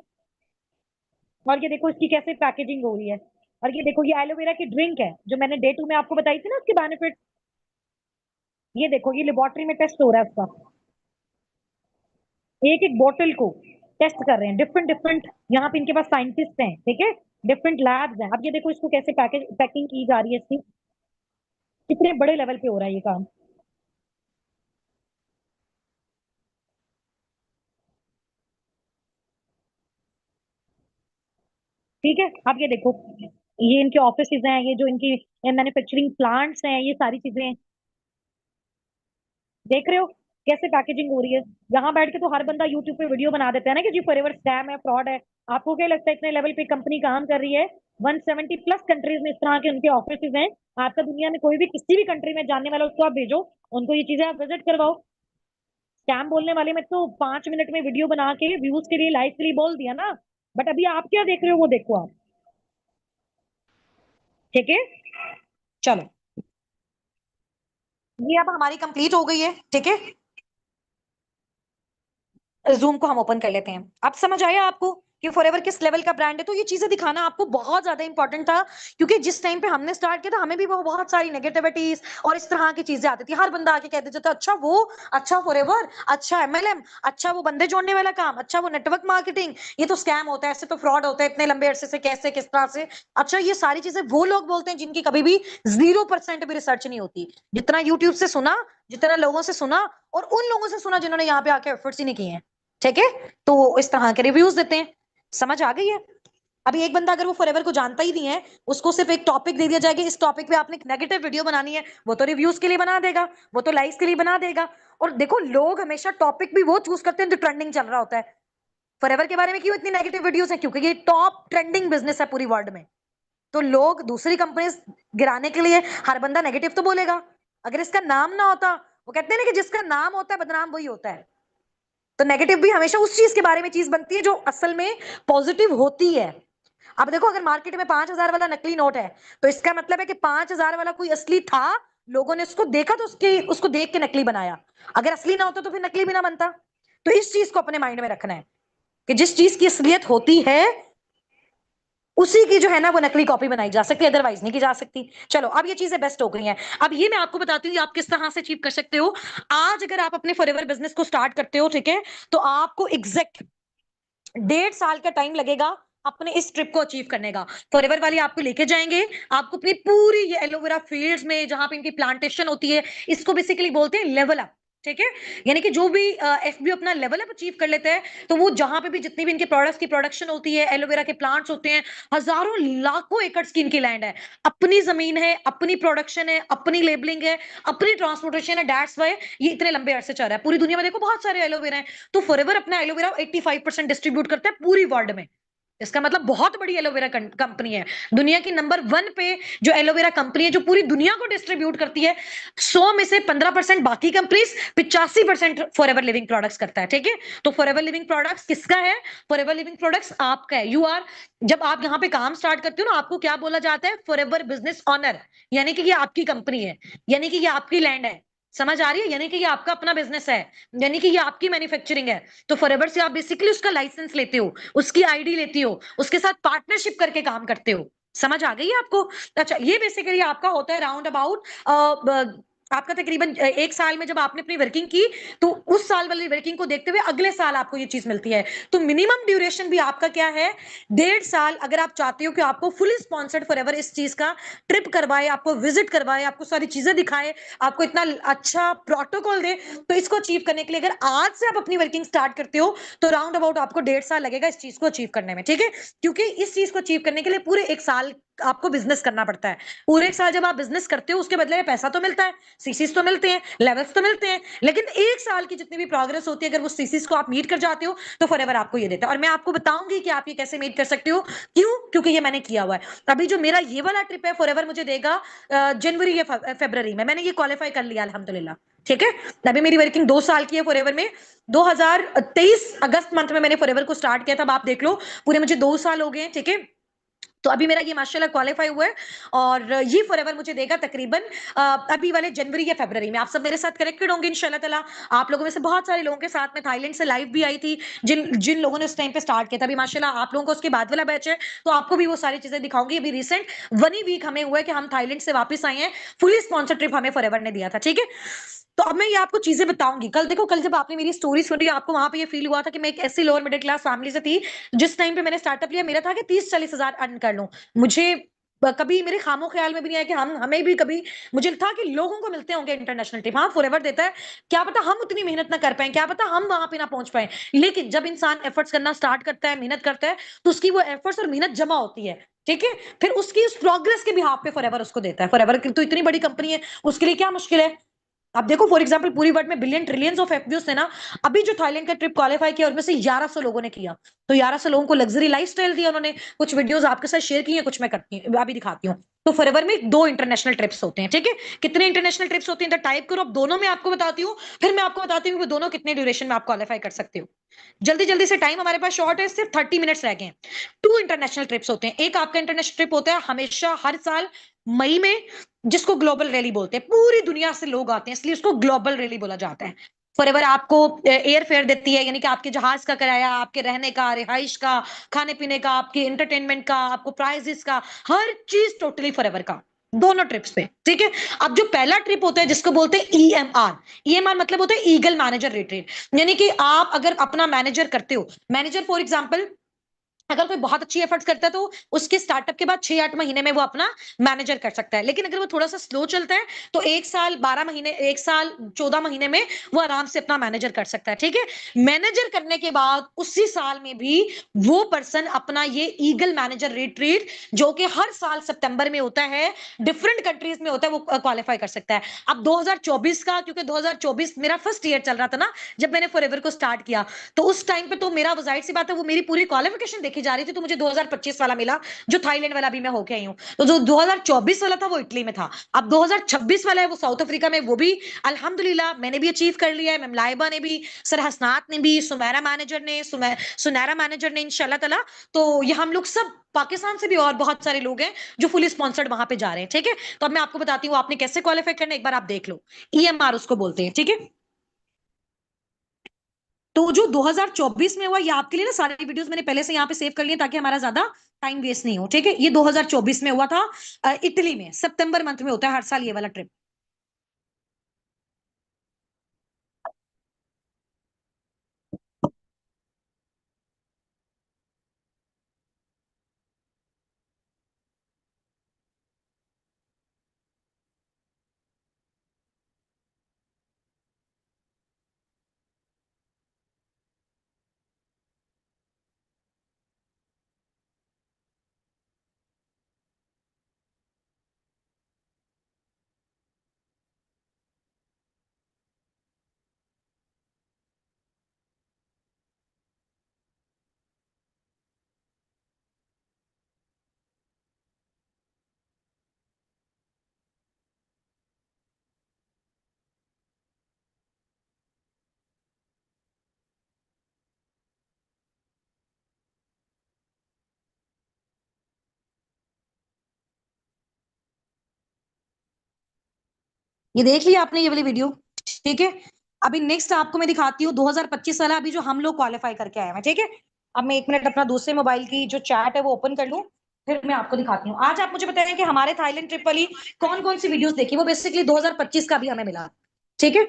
और ये देखो इसकी कैसे पैकेजिंग हो रही है। और ये देखो ये एलोवेरा की ड्रिंक है जो मैंने डे 2 में आपको बताई थी ना उसके बेनिफिट। ये देखो ये लेबोरेटरी में टेस्ट हो रहा है उसका, एक एक बोतल को टेस्ट कर रहे हैं, डिफरेंट डिफरेंट। यहाँ पे इनके पास साइंटिस्ट हैं, ठीक है, डिफरेंट लैब्स हैं। अब ये देखो इसको कैसे पैकिंग की जा रही है इसकी, कितने बड़े लेवल पे हो रहा है ये काम। ठीक है। अब ये देखो, ये इनके ऑफिसेज हैं, ये जो इनकी मैन्युफैक्चरिंग प्लांट्स हैं, ये सारी चीजें हैं। देख रहे हो कैसे पैकेजिंग हो रही है। यहाँ बैठ के तो हर बंदा यूट्यूब पे वीडियो बना देता है ना कि जी फॉरएवर स्कैम है, फ्रॉड है। आपको क्या लगता है इतने लेवल पे कंपनी काम कर रही है? 170 प्लस कंट्रीज में इस तरह के उनके ऑफिसेज हैं। आपका दुनिया में कोई भी किसी भी कंट्री में जानने वाला उसको आप भेजो, उनको ये चीजें आप विजिट करवाओ। स्कैम बोलने वाले में तो 5 मिनट में वीडियो बना के व्यूज के लिए, लाइक के लिए बोल दिया ना। बट अभी आप क्या देख रहे हो वो देखो आप, ठीक है। चलो, ये अब हमारी कंप्लीट हो गई है, ठीक है। जूम को हम ओपन कर लेते हैं। अब समझ आया आपको कि फॉरएवर किस लेवल का ब्रांड है? तो ये चीजें दिखाना आपको बहुत ज्यादा इंपॉर्टेंट था, क्योंकि जिस टाइम पे हमने स्टार्ट किया था हमें भी वो बहुत सारी नेगेटिविटीज और इस तरह की चीजें आती थी। हर बंदा आके कह देता था अच्छा वो, अच्छा फॉरएवर, अच्छा एमएलएम, अच्छा वो बंदे जोड़ने वाला काम, अच्छा वो नेटवर्क मार्केटिंग, ये तो स्कैम होता है, ऐसे तो फ्रॉड होता है, इतने लंबे अरसे से कैसे, किस तरह से। अच्छा ये सारी चीजें वो लोग बोलते हैं जिनकी कभी भी 0% भी रिसर्च नहीं होती। जितना यूट्यूब से सुना, जितना लोगों से सुना, और उन लोगों से सुना जिन्होंने यहाँ पे आके एफर्ट्स ही नहीं किए हैं, ठीक है। तो वो इस तरह के रिव्यूज देते हैं। समझ आ गई है? अभी एक बंदा अगर वो फॉरएवर को जानता ही नहीं है, उसको सिर्फ एक टॉपिक दे दिया जाएगा, इस टॉपिक पे आपने एक नेगेटिव वीडियो बनानी है, वो तो रिव्यूज के लिए बना देगा, वो तो लाइक्स के लिए बना देगा। और देखो लोग हमेशा टॉपिक भी वो चूज करते हैं जो ट्रेंडिंग चल रहा होता है। फॉरएवर के बारे में क्यों इतनी नेगेटिव वीडियोस है? क्योंकि ये टॉप ट्रेंडिंग बिजनेस है पूरी वर्ल्ड में। तो लोग दूसरी कंपनी गिराने के लिए हर बंदा नेगेटिव तो बोलेगा। अगर इसका नाम ना होता, वो कहते हैं ना कि जिसका नाम होता है बदनाम वही होता है। तो नेगेटिव भी हमेशा उस चीज के बारे में चीज बनती है जो असल में पॉजिटिव होती है। अब देखो अगर मार्केट में 5,000 वाला नकली नोट है, तो इसका मतलब है कि 5,000 वाला कोई असली था, लोगों ने उसको देखा तो उसको देख के नकली बनाया। अगर असली ना होता तो फिर नकली भी ना बनता। तो इस चीज को अपने माइंड में रखना है कि जिस चीज की असलियत होती है उसी की जो है ना वो नकली कॉपी बनाई जा सकती है, अदरवाइज नहीं की जा सकती। चलो अब ये चीजें बेस्ट हो गई हैं। अब ये मैं आपको बताती हूँ आप किस तरह से अचीव कर सकते हो। आज अगर आप अपने फॉरएवर बिजनेस को स्टार्ट करते हो, ठीक है, तो आपको एग्जैक्ट 1.5 साल का टाइम लगेगा अपने इस ट्रिप को अचीव करने का। फॉरएवर वाले आपको लेके जाएंगे, आपको अपनी पूरी ये एलोवेरा फील्ड्स में जहां पे इनकी प्लांटेशन होती है, इसको बेसिकली बोलते हैं लेवल अप, ठीक है। यानी कि जो भी एफबीओ अपना लेवल अप अचीव कर लेते हैं, तो वो जहां पे भी जितनी भी इनके प्रोडक्ट्स की प्रोडक्शन होती है, एलोवेरा के प्लांट्स होते हैं, हजारों लाखों एकड़ की इनकी लैंड है, अपनी जमीन है, अपनी प्रोडक्शन है, अपनी लेबलिंग है, अपनी ट्रांसपोर्टेशन है। दैट्स वाई ये इतने लंबे अरसे चल रहा है। पूरी दुनिया में देखो बहुत सारे एलोवेरा है, तो फॉरएवर अपना एलोवेरा 85% डिस्ट्रीब्यूट करता है पूरी वर्ल्ड में। इसका मतलब बहुत बड़ी एलोवेरा कंपनी है। दुनिया की नंबर 1 पे जो एलोवेरा कंपनी है, जो पूरी दुनिया को डिस्ट्रीब्यूट करती है। 100 में से 15% बाकी कंपनीज, 85% फॉरएवर लिविंग प्रोडक्ट्स करता है, ठीक है? तो फॉरएवर लिविंग प्रोडक्ट्स किसका है? फॉरएवर लिविंग प्रोडक्ट्स आपका है। यू आर जब आप यहाँ पे काम स्टार्ट करते हो ना, आपको क्या बोला जाता है? फॉरएवर बिजनेस ओनर, यानी कि ये आपकी कंपनी है, यानी कि ये आपकी लैंड है। समझ आ रही है? यानी कि ये आपका अपना बिजनेस है, यानी कि ये आपकी मैन्युफैक्चरिंग है। तो फॉरएवर से आप बेसिकली उसका लाइसेंस लेते हो, उसकी आईडी लेती हो, उसके साथ पार्टनरशिप करके काम करते हो। समझ आ गई है आपको? अच्छा, ये बेसिकली आपका होता है राउंड अबाउट आपका तकरीबन 1 साल में जब आपने अपनी वर्किंग की, तो उस साल वाली वर्किंग को देखते हुए अगले साल आपको ये चीज मिलती है। तो मिनिमम ड्यूरेशन भी आपका क्या है? 1.5 साल। अगर आप चाहते हो कि आपको फुली स्पॉन्सर्ड फॉरएवर इस चीज का ट्रिप करवाए, आपको विजिट करवाए, आपको सारी चीजें दिखाए, आपको इतना अच्छा प्रोटोकॉल दे, तो इसको अचीव करने के लिए अगर आज से आप अपनी वर्किंग स्टार्ट करते हो, तो राउंड अबाउट आपको 1.5 साल लगेगा इस चीज को अचीव करने में, ठीक है? क्योंकि इस चीज को अचीव करने के लिए पूरे 1 साल आपको बिजनेस करना पड़ता है। पूरे 1 साल जब आप बिजनेस करते हो, उसके बदले में पैसा तो मिलता है, सीसीस तो मिलते हैं, लेवल्स तो मिलते हैं, लेकिन 1 साल की जितनी भी प्रोग्रेस होती है, अगर वो सीसीस को आप मीट कर जाते हो, तो फॉरएवर आपको ये देता है। और मैं आपको बताऊंगी कि आप ये कैसे मीट कर सकते हो। क्यों? क्योंकि ये मैंने किया हुआ है। अभी जो मेरा ये वाला ट्रिप है, फॉरएवर मुझे देगा जनवरी या फरवरी में। मैंने ये क्वालिफाई कर लिया अल्हम्दुलिल्लाह, ठीक है? अभी मेरी वर्किंग 2 साल की है फॉरएवर में। 2023 अगस्त मंथ में मैंने फॉरएवर को स्टार्ट किया था। अब आप देख लो, पूरे मुझे 2 साल हो गए हैं, ठीक है? तो अभी मेरा ये माशाल्लाह क्वालिफाई हुआ है, और ये फॉरएवर मुझे देगा तकरीबन अभी वाले जनवरी या फरवरी में। आप सब मेरे साथ कनेक्टेड होंगे इंशाल्लाह ताला। आप लोगों में से बहुत सारे लोगों के साथ में थाईलैंड से लाइव भी आई थी, जिन जिन लोगों ने उस टाइम पे स्टार्ट किया था। अभी माशाल्लाह आप लोगों को उसके बाद वाला बैच है, तो आपको भी वो सारी चीजें दिखाऊंगी। अभी रिसेंट 1 ही वीक हमें हुआ है कि हम थाईलैंड से वापस आए हैं। फुली स्पॉन्सर ट्रिप हमें फॉरएवर ने दिया था, ठीक है? तो अब मैं ये आपको चीजें बताऊंगी। कल देखो, कल जब आपने मेरी स्टोरी सुनी, आपको वहां पे ये फील हुआ था कि मैं एक ऐसी लोअर मिडिल क्लास फैमिली से थी। जिस टाइम पे मैंने स्टार्टअप लिया, मेरा था कि 30-40 हजार अर्न कर लूं। मुझे कभी मेरे खामो ख्याल में भी नहीं आया कि हम हमें भी कभी, मुझे था कि लोगों को मिलते होंगे इंटरनेशनल ट्रिप। हाँ, फॉरएवर देता है, क्या पता हम उतनी मेहनत ना कर पाए, क्या पता हम वहां पे ना पहुंच पाए। लेकिन जब इंसान एफर्ट्स करना स्टार्ट करता है, मेहनत करता है, तो उसकी वो एफर्ट्स और मेहनत जमा होती है, ठीक है? फिर उसकी उस प्रोग्रेस के भी हाथ पे फॉरएवर उसको देता है। फॉरएवर की तो इतनी बड़ी कंपनी है, उसके लिए क्या मुश्किल है? आप देखो, फॉर एग्जांपल पूरी वर्ल्ड में बिलियन ट्रिलियंस ऑफ एफपीओ से ना, अभी जो थाईलैंड का ट्रिप क्वालिफाई किया, उनमें से 1100 लोगों ने किया। तो 1100 लोगों को लग्जरी लाइफस्टाइल दिया उन्होंने। कुछ वीडियोस आपके साथ शेयर की हैं, कुछ मैं करती हूँ, अभी दिखाती हूँ। तो फॉरएवर में 2 इंटरनेशनल ट्रिप्स होते हैं, ठीक है? कितने इंटरनेशनल ट्रिप्स होते हैं, तो टाइप करो। अब दोनों में आपको बताती हूँ, फिर मैं आपको बताती हूँ कि दोनों कितने ड्यूरेशन में आप क्वालिफाई कर सकते हो। जल्दी जल्दी से, टाइम हमारे पास शॉर्ट है, सिर्फ 30 मिनट्स रह गए हैं। 2 इंटरनेशनल ट्रिप्स होते हैं। एक आपका इंटरनेशनल ट्रिप होता है हमेशा हर साल मई में, जिसको ग्लोबल रैली बोलते हैं। पूरी दुनिया से लोग आते हैं, इसलिए उसको ग्लोबल रैली बोला जाता है। फॉरएवर आपको एयर फेयर देती है, यानी कि आपके जहाज का किराया, आपके रहने का, रिहाइश का, खाने पीने का, आपके एंटरटेनमेंट का, आपको प्राइजेस का, हर चीज टोटली फॉरएवर का, दोनों ट्रिप्स पे, ठीक है? अब जो पहला ट्रिप होता है, जिसको बोलते हैं ईएमआर। ईएमआर मतलब होता है ईगल मैनेजर रिट्रीट, यानी कि आप अगर अपना मैनेजर करते हो, मैनेजर फॉर एग्जांपल अगर कोई बहुत अच्छी एफर्ट्स करता है, तो उसके स्टार्टअप के बाद 6-8 महीने में वो अपना मैनेजर कर सकता है। लेकिन अगर वो थोड़ा सा स्लो चलता है, तो 1 साल 12 महीने, 1 साल 14 महीने में वो आराम से अपना मैनेजर कर सकता है, ठीक है? मैनेजर करने के बाद उसी साल में भी वो पर्सन अपना ये ईगल मैनेजर रिट्रीट, जो कि हर साल सितंबर में होता है, डिफरेंट कंट्रीज में होता है, वो क्वालिफाई कर सकता है। अब 2024 का, क्योंकि 2024 मेरा फर्स्ट ईयर चल रहा था ना, जब मैंने फॉरएवर को स्टार्ट किया, तो उस टाइम पे तो मेरा जाहिर सी बात है, वो मेरी पूरी क्वालिफिकेशन देखी जा रही थी, तो मुझे 2025 वाला मिला, जो थाईलैंड वाला भी मैं होके आई हूँ। तो जो 2024 वाला था, वो इटली में था। अब 2026 वाला है, वो साउथ अफ्रीका में, वो भी अल्हम्दुलिल्लाह मैंने भी अचीव कर लिया है, मैम लाइबा ने भी, सर हसनात ने भी, सुनैरा मैनेजर ने, इंशाल्लाह ताला। तो ये हम लोग सब पाकिस्तान से भी और बहुत सारे लोग हैं जो फुली स्पॉन्सर्ड वहां पे जा रहे हैं, ठीक है? तो अब मैं आपको बताती हूँ आपने कैसे क्वालिफाई करना है, एक बार आप देख लो। ईएमआर उसको बोलते हैं, ठीक है? तो जो 2024 में हुआ, ये आपके लिए ना सारी वीडियोस मैंने पहले से यहाँ पे सेव कर ली है, ताकि हमारा ज्यादा टाइम वेस्ट नहीं हो, ठीक है? ये 2024 में हुआ था, इटली में, सितंबर मंथ में होता है हर साल ये वाला ट्रिप। ये देख लिया आपने ये वाली वीडियो, ठीक है। अभी नेक्स्ट आपको मैं दिखाती हूँ 2025 वाला, अभी जो हम लोग क्वालिफाई करके आए हैं, ठीक है। अब मैं 1 मिनट अपना दूसरे मोबाइल की जो चैट है वो ओपन कर लूं, फिर मैं आपको दिखाती हूँ। आज आप मुझे बताएं कि हमारे थाईलैंड ट्रिप वाली कौन कौन सी वीडियोस देखी, वो बेसिकली 2025 का भी हमें मिला, ठीक है।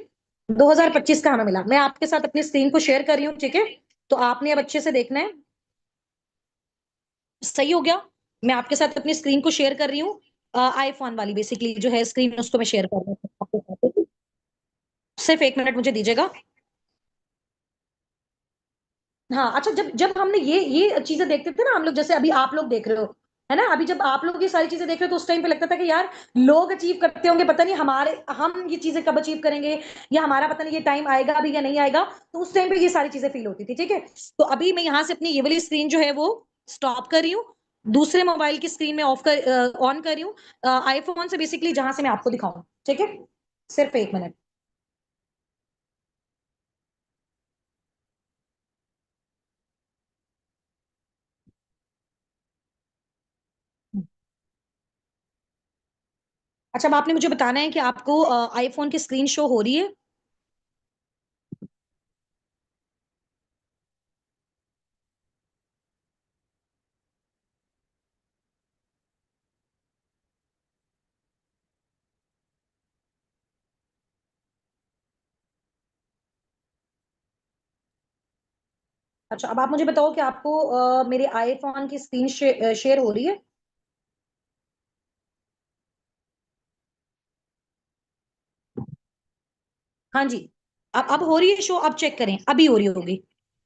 2025 का हमें मिला, मैं आपके साथ अपनी स्क्रीन को शेयर कर रही हूँ, ठीक है। तो आपने अब अच्छे से देखना है। सही हो गया। मैं आपके साथ अपनी स्क्रीन को शेयर कर रही हूँ, आईफोन वाली बेसिकली जो है स्क्रीन, उसको मैं शेयर कर रही हूँ आपके साथ। सिर्फ 1 मिनट मुझे दीजिएगा। हाँ अच्छा, जब जब हमने ये चीजें देखते थे ना हम लोग, जैसे अभी आप लोग देख रहे हो, है ना, अभी जब आप लोग ये सारी चीजें देख रहे हो तो उस टाइम पे लगता था कि यार लोग अचीव करते होंगे, पता नहीं हमारे हम ये चीजें कब अचीव करेंगे, या हमारा पता नहीं ये टाइम आएगा अभी या नहीं आएगा। तो उस टाइम पे ये सारी चीजें फील होती थी, ठीक है। तो अभी मैं यहाँ से अपनी ये वाली स्क्रीन जो है वो स्टॉप कर रही हूँ, दूसरे मोबाइल की स्क्रीन में ऑन कर रही हूँ, आईफोन से बेसिकली, जहां से मैं आपको दिखाऊं, ठीक है। सिर्फ 1 मिनट। अच्छा, अब आपने मुझे बताना है कि आपको आईफोन की स्क्रीन शो हो रही है। अच्छा, अब आप मुझे बताओ कि आपको मेरे आईफोन की स्क्रीन शेयर हो रही है। हाँ जी। अब हो रही है शो, अब चेक करें, अभी हो रही होगी।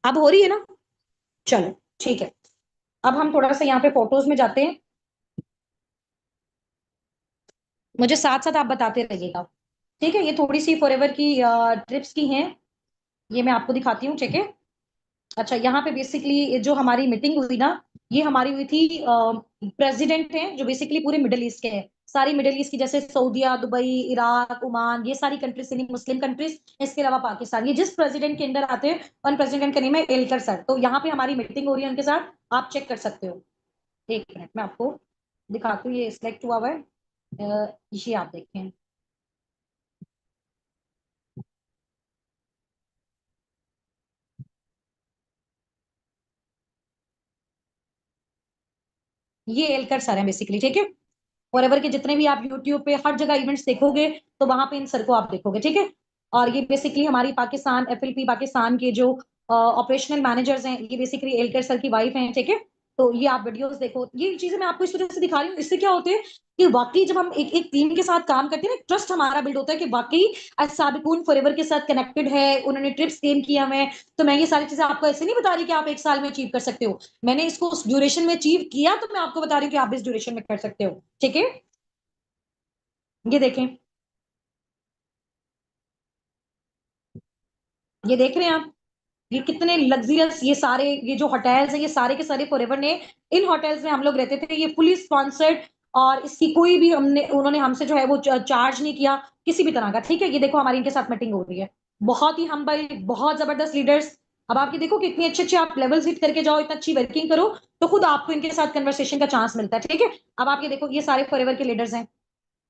अब हो रही है ना। चलो ठीक है। अब हम थोड़ा सा यहाँ पे फोटोज में जाते हैं, मुझे साथ साथ आप बताते रहिएगा, ठीक है। ये थोड़ी सी फॉरएवर की ट्रिप्स की हैं, ये मैं आपको दिखाती हूँ, ठीक है। अच्छा, यहाँ पे बेसिकली जो हमारी मीटिंग हुई ना, ये हमारी हुई थी, प्रेसिडेंट हैं जो बेसिकली पूरे मिडिल ईस्ट के हैं, सारी मिडिल ईस्ट की, जैसे सऊदीया, दुबई, इराक, ओमान, ये सारी कंट्रीज, यानी मुस्लिम कंट्रीज, इसके अलावा पाकिस्तान, ये जिस प्रेसिडेंट के अंदर आते हैं, उन प्रेसिडेंट का नेम है एलकर सर। तो यहाँ पे हमारी मीटिंग हो रही है उनके साथ, आप चेक कर सकते हो। 1 मिनट मैं आपको दिखाती हूँ, ये सिलेक्ट हुआ हुआ है, ये आप देखें। ये एलकर सर है बेसिकली, ठीक है। फॉरएवर के जितने भी आप यूट्यूब पे हर जगह इवेंट्स देखोगे, तो वहां पे इन सर को आप देखोगे, ठीक है। और ये बेसिकली हमारी पाकिस्तान, एफएलपी पाकिस्तान के जो ऑपरेशनल मैनेजर्स हैं, ये बेसिकली एलकर सर की वाइफ हैं, ठीक है। तो ये आप वीडियोस देखो, ये चीजें मैं आपको इस वजह से दिखा रही हूँ, इससे क्या होते हैं कि वाकई जब हम एक एक टीम के साथ काम करते हैं ना, ट्रस्ट हमारा बिल्ड होता है कि वाकई आज साबिकून फॉरएवर के साथ कनेक्टेड है, उन्होंने ट्रिप्स क्लेम किया हुए हैं। तो मैं ये सारी चीजें आपको ऐसे नहीं बता रही कि आप 1 साल में अचीव कर सकते हो, मैंने इसको उस ड्यूरेशन में अचीव किया, तो मैं आपको बता रही हूँ कि आप इस ड्यूरेशन में कर सकते हो, ठीक है। ये देखें, ये देख रहे हैं आप, ये कितने लग्जरियस, ये सारे, ये जो होटल्स हैं, ये सारे के सारे फॉरएवर ने, इन होटल्स में हम लोग रहते थे, ये फुली स्पॉन्सर्ड, और इसकी कोई भी हमने, उन्होंने हमसे जो है वो चार्ज नहीं किया किसी भी तरह का, ठीक है। ये देखो हमारी इनके साथ मीटिंग हो रही है, बहुत ही हम्बल, बहुत जबरदस्त लीडर्स। अब आप ये देखो कि इतने अच्छे अच्छे आप लेवल्स हिट करके जाओ, इतना अच्छी वर्किंग करो, तो खुद आपको इनके साथ कन्वर्सेशन का चांस मिलता है, ठीक है। अब आप ये देखो, ये सारे फॉरएवर के लीडर्स हैं,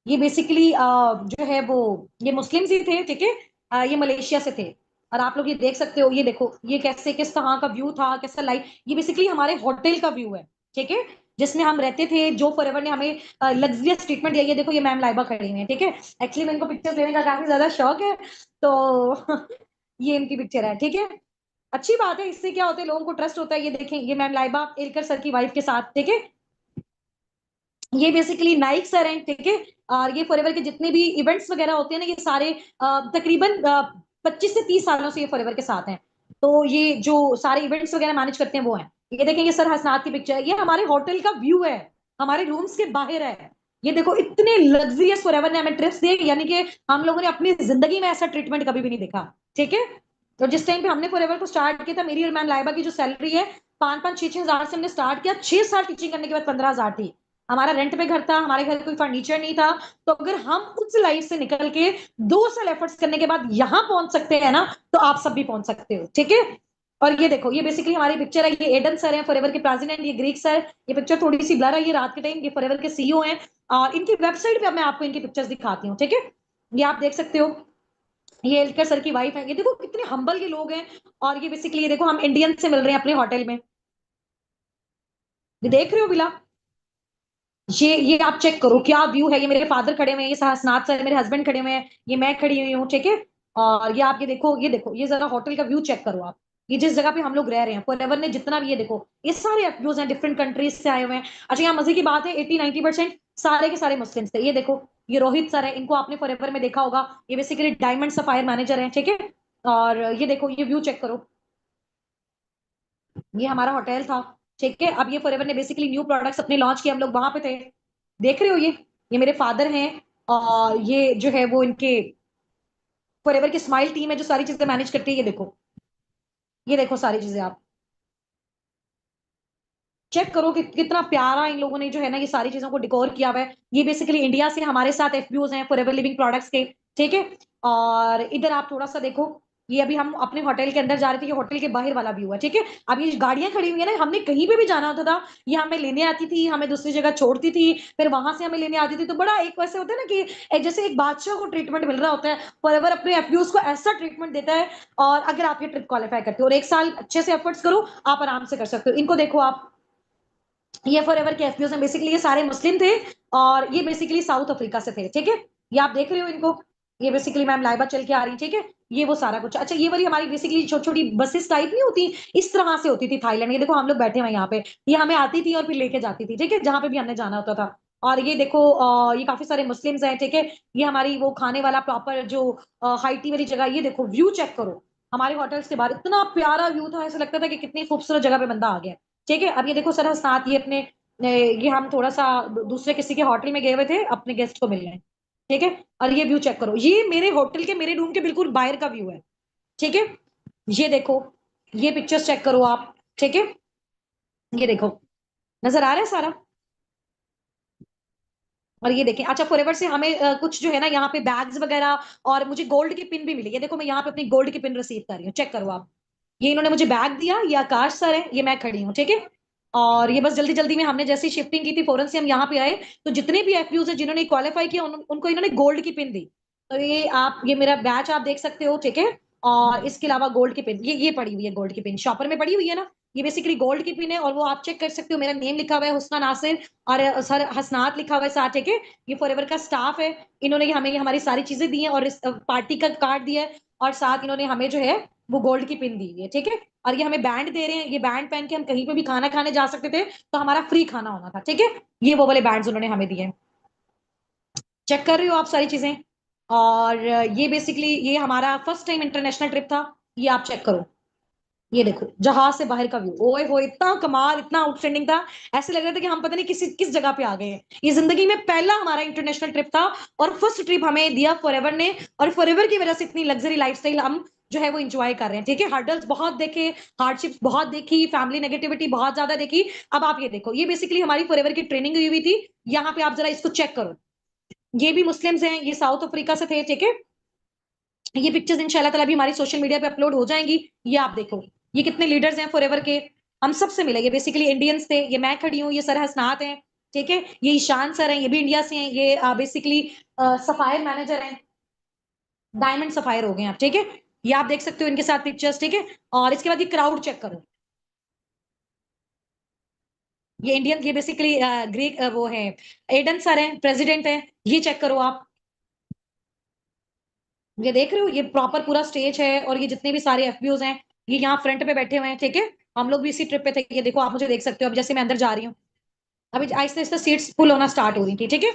ये बेसिकली जो है वो, ये मुस्लिम्स ही थे, ठीक है। ये मलेशिया से थे, और आप लोग ये देख सकते हो, ये देखो ये कैसे, किस तरह का व्यू था, कैसा लाइट, ये बेसिकली हमारे होटल का व्यू है, ठीक है, जिसमें हम रहते थे, जो फॉरएवर ने हमें लग्जरियस ट्रीटमेंट दिया। ये देखो, ये मैम लाइबा खड़ी हुई है, ठीक है। एक्चुअली मैं इनको पिक्चर्स लेने का काफी ज्यादा शौक है, तो ये इनकी पिक्चर है, ठीक है। अच्छी बात है, इससे क्या होता है, लोगों को ट्रस्ट होता है। ये देखें, ये मैम लाइबा एलकर सर की वाइफ के साथ, ठीक है। ये बेसिकली नाइक सर हैं, ठीक है। और ये फॉरएवर के जितने भी इवेंट्स वगैरह होते हैं ना, ये सारे तकरीबन 25 से 30 सालों से ये फॉरएवर के साथ हैं। तो ये जो सारे इवेंट्स वगैरह मैनेज करते हैं वो हैं। ये देखेंगे सर हसनाथ की पिक्चर है, ये हमारे होटल का व्यू है, हमारे रूम्स के बाहर है। ये देखो, इतने लग्जरियस फॉरएवर ने हमें ट्रिप्स दिए, यानी कि हम लोगों ने अपनी जिंदगी में ऐसा ट्रीटमेंट कभी भी नहीं देखा, ठीक है। तो जिस टाइम पे हमने फॉरएवर को स्टार्ट किया था, मेरी और मैम लाइबा की जो सैलरी है 5-5 6-6 हजार से हमने स्टार्ट किया, 6 साल टीचिंग करने के बाद 15 हजार थी। हमारा रेंट पे घर था, हमारे घर कोई फर्नीचर नहीं था। तो अगर हम उस लाइफ से निकल के 2 साल एफर्ट्स करने के बाद यहाँ पहुंच सकते हैं ना, तो आप सब भी पहुंच सकते हो, ठीक है। और ये देखो, ये बेसिकली हमारी पिक्चर है, ये एडन सर है फॉरएवर के प्रेसिडेंट, ये ग्रीक सर। ये पिक्चर थोड़ी सी ब्लर है, ये रात के टाइम, ये फॉरएवर के सीईओ हैं। और इनकी वेबसाइट पे अब मैं आपको इनकी पिक्चर्स दिखाती हूँ, ठीक है। ये आप देख सकते हो, ये एलकर सर की वाइफ है। ये देखो कितने हम्बल ये लोग हैं। और ये बेसिकली ये देखो हम इंडियन से मिल रहे हैं अपने होटल में। ये देख रहे हो बिला, ये आप चेक करो क्या व्यू है। ये मेरे फादर खड़े हुए हैं, ये सहसनाथ सर मेरे हस्बैंड खड़े हुए हैं, ये मैं खड़ी हुई हूँ, ठीक है। और ये आप ये देखो, ये देखो, ये जरा होटल का व्यू चेक करो आप। ये जिस जगह पे हम लोग रह रहे हैं फॉरएवर ने जितना भी, ये देखो ये सारे एफब्यूज हैं, डिफरेंट कंट्रीज से आए हुए हैं। अच्छा यहाँ मजे की बात है, 80-90% सारे के सारे मुस्लिम थे। ये देखो ये रोहित सर है, इनको आपने फॉरएवर में देखा होगा। ये बेसिकली डायमंड सफायर मैनेजर है, ठीक है। और ये देखो ये व्यू चेक करो, ये हमारा होटल था, ठीक है। अब ये फॉरएवर ने बेसिकली न्यू प्रोडक्ट्स अपने लॉन्च किए, हम लोग वहां पे थे। देख रहे हो ये मेरे फादर हैं। और ये जो है वो इनके फॉरएवर की स्माइल टीम है जो सारी चीजें मैनेज करती है। ये देखो सारी चीजें आप चेक करो कि कितना प्यारा इन लोगों ने जो है ना ये सारी चीजों को डिकोर किया हुआ है। ये बेसिकली इंडिया से हमारे साथ एफपीओज हैं फॉरएवर लिविंग प्रोडक्ट्स के, ठीक है। और इधर आप थोड़ा सा देखो, ये अभी हम अपने होटल के अंदर जा रहे थे, ये होटल के बाहर वाला व्यू है, ठीक है। अब ये गाड़ियां खड़ी हुई है ना, हमने कहीं पे भी जाना होता था, ये हमें लेने आती थी, हमें दूसरी जगह छोड़ती थी, फिर वहां से हमें लेने आती थी। तो बड़ा एक वैसे होता है ना कि जैसे एक बादशाह को ट्रीटमेंट मिल रहा होता है, फॉरएवर अपने एफपीओज को ऐसा ट्रीटमेंट देता है। और अगर आप ये ट्रिप क्वालिफाई करते हो और एक साल अच्छे से एफर्ट्स करो, आप आराम से कर सकते हो। इनको देखो आप, ये फॉरएवर के एफपीओ में बेसिकली ये सारे मुस्लिम थे। और ये बेसिकली साउथ अफ्रीका से थे, ठीक है। ये आप देख रहे हो इनको, ये बेसिकली मैम लाइबा चल के आ रही, ठीक है। ये वो सारा कुछ, अच्छा ये वाली हमारी बेसिकली छोटी छोटी बसेस टाइप नहीं होती, इस तरह से होती थी थाईलैंड। ये देखो हम लोग बैठे हुए हैं यहाँ पे, ये हमें आती थी और फिर लेके जाती थी, ठीक है, जहां पे भी हमने जाना होता था। और ये देखो ये काफी सारे मुस्लिम्स हैं, ठीक है। ये हमारी वो खाने वाला प्रॉपर जो हाईटी वाली जगह, ये देखो व्यू चेक करो। हमारे होटल्स के बाहर इतना प्यारा व्यू था, ऐसा लगता था कि कितनी खूबसूरत जगह पे बंदा आ गया, ठीक है। अब ये देखो सर साथ ये अपने ये हम थोड़ा सा दूसरे किसी के होटल में गए हुए थे अपने गेस्ट को मिलने, ठीक है। और ये व्यू चेक करो, ये मेरे होटल के मेरे रूम के बिल्कुल बाहर का व्यू है, ठीक है। ये देखो, ये पिक्चर्स चेक करो आप, ठीक है। ये देखो नजर आ रहा है सारा। और ये देखें, अच्छा फॉरएवर से हमें कुछ जो है ना यहाँ पे बैग्स वगैरह और मुझे गोल्ड की पिन भी मिली। ये देखो मैं यहाँ पे अपनी गोल्ड की पिन रिसीव कर रही हूँ, चेक करो आप। ये इन्होंने मुझे बैग दिया, ये आकाश सर है, ये मैं खड़ी हूँ, ठीक है। और ये बस जल्दी जल्दी में हमने जैसी शिफ्टिंग की थी फौरन से हम यहाँ पे आए। तो जितने भी एफपीयूज है जिन्होंने क्वालिफाई किया उनको इन्होंने गोल्ड की पिन दी। तो ये आप, ये मेरा बैच आप देख सकते हो, ठीक है। और इसके अलावा गोल्ड की पिन, ये पड़ी हुई है, गोल्ड की पिन शॉपर में पड़ी हुई है ना। ये बेसिकली गोल्ड की पिन है और वो आप चेक कर सकते हो, मेरा नेम लिखा हुआ है हुस्ना नासिर और सर हसनात लिखा हुआ है साथ, ठीक है। ये फॉरएवर का स्टाफ है, इन्होंने हमें हमारी सारी चीजें दी हैं और इस पार्टी का कार्ड दिया है। और साथ इन्होंने हमें जो है वो गोल्ड की पिन दी है, ठीक है। और ये हमें बैंड दे रहे हैं, ये बैंड पहन के हम कहीं पे भी खाना खाने जा सकते थे, तो हमारा फ्री खाना होना था, ठीक है। ये वो वाले बैंड्स उन्होंने हमें दिए। चेक कर रहे हो आप सारी चीजें। और ये बेसिकली ये हमारा फर्स्ट टाइम इंटरनेशनल ट्रिप था। ये आप चेक करो, ये देखो जहाज से बाहर का व्यू, ओए हो इतना कमाल, इतना आउटस्टैंडिंग था। ऐसे लग रहा था कि हम पता नहीं किस जगह पे आ गए हैं। ये जिंदगी में पहला हमारा इंटरनेशनल ट्रिप था और फर्स्ट ट्रिप हमें दिया फॉरएवर ने। और फॉरएवर की वजह से इतनी लग्जरी लाइफस्टाइल हम जो है वो इंजॉय कर रहे हैं, ठीक है। हर्डल्स बहुत देखे, हार्डशिप्स बहुत देखी, फैमिली नेगेटिविटी बहुत ज्यादा देखी। अब आप ये देखो, ये बेसिकली हमारी फॉरएवर की ट्रेनिंग हुई हुई थी। यहाँ पे आप जरा इसको चेक करो, ये भी मुस्लिम्स हैं, ये साउथ अफ्रीका से थे, ठीक है। ये पिक्चर्स इंशाल्लाह ताला भी हमारी सोशल मीडिया पे अपलोड हो जाएंगी। ये आप देखो, ये कितने लीडर्स हैं फॉरएवर के, हम सबसे मिले। ये बेसिकली इंडियंस थे, ये मैं खड़ी हूँ, ये सर हसनात हैं, ठीक है। ये ईशान सर हैं, ये भी इंडिया से हैं, ये बेसिकली सफायर मैनेजर हैं, डायमंड सफायर हो गए आप, ठीक है। ये आप देख सकते हो इनके साथ पिक्चर्स, ठीक है। और इसके बाद ये क्राउड चेक करो, ये इंडियन, ये बेसिकली ग्रीक वो है, एडन सर हैं, प्रेसिडेंट हैं। ये चेक करो आप, ये देख रहे हो, ये प्रॉपर पूरा स्टेज है और ये जितने भी सारे एफबीओज हैं ये यहाँ फ्रंट पे बैठे हुए हैं, ठीक है। हम लोग भी इसी ट्रिप पे थे। ये देखो आप मुझे देख सकते हो, अब जैसे मैं अंदर जा रही हूँ, अभी आहिस्ता आहिस्ता सीट्स फुल होना स्टार्ट हो रही थी, ठीक है।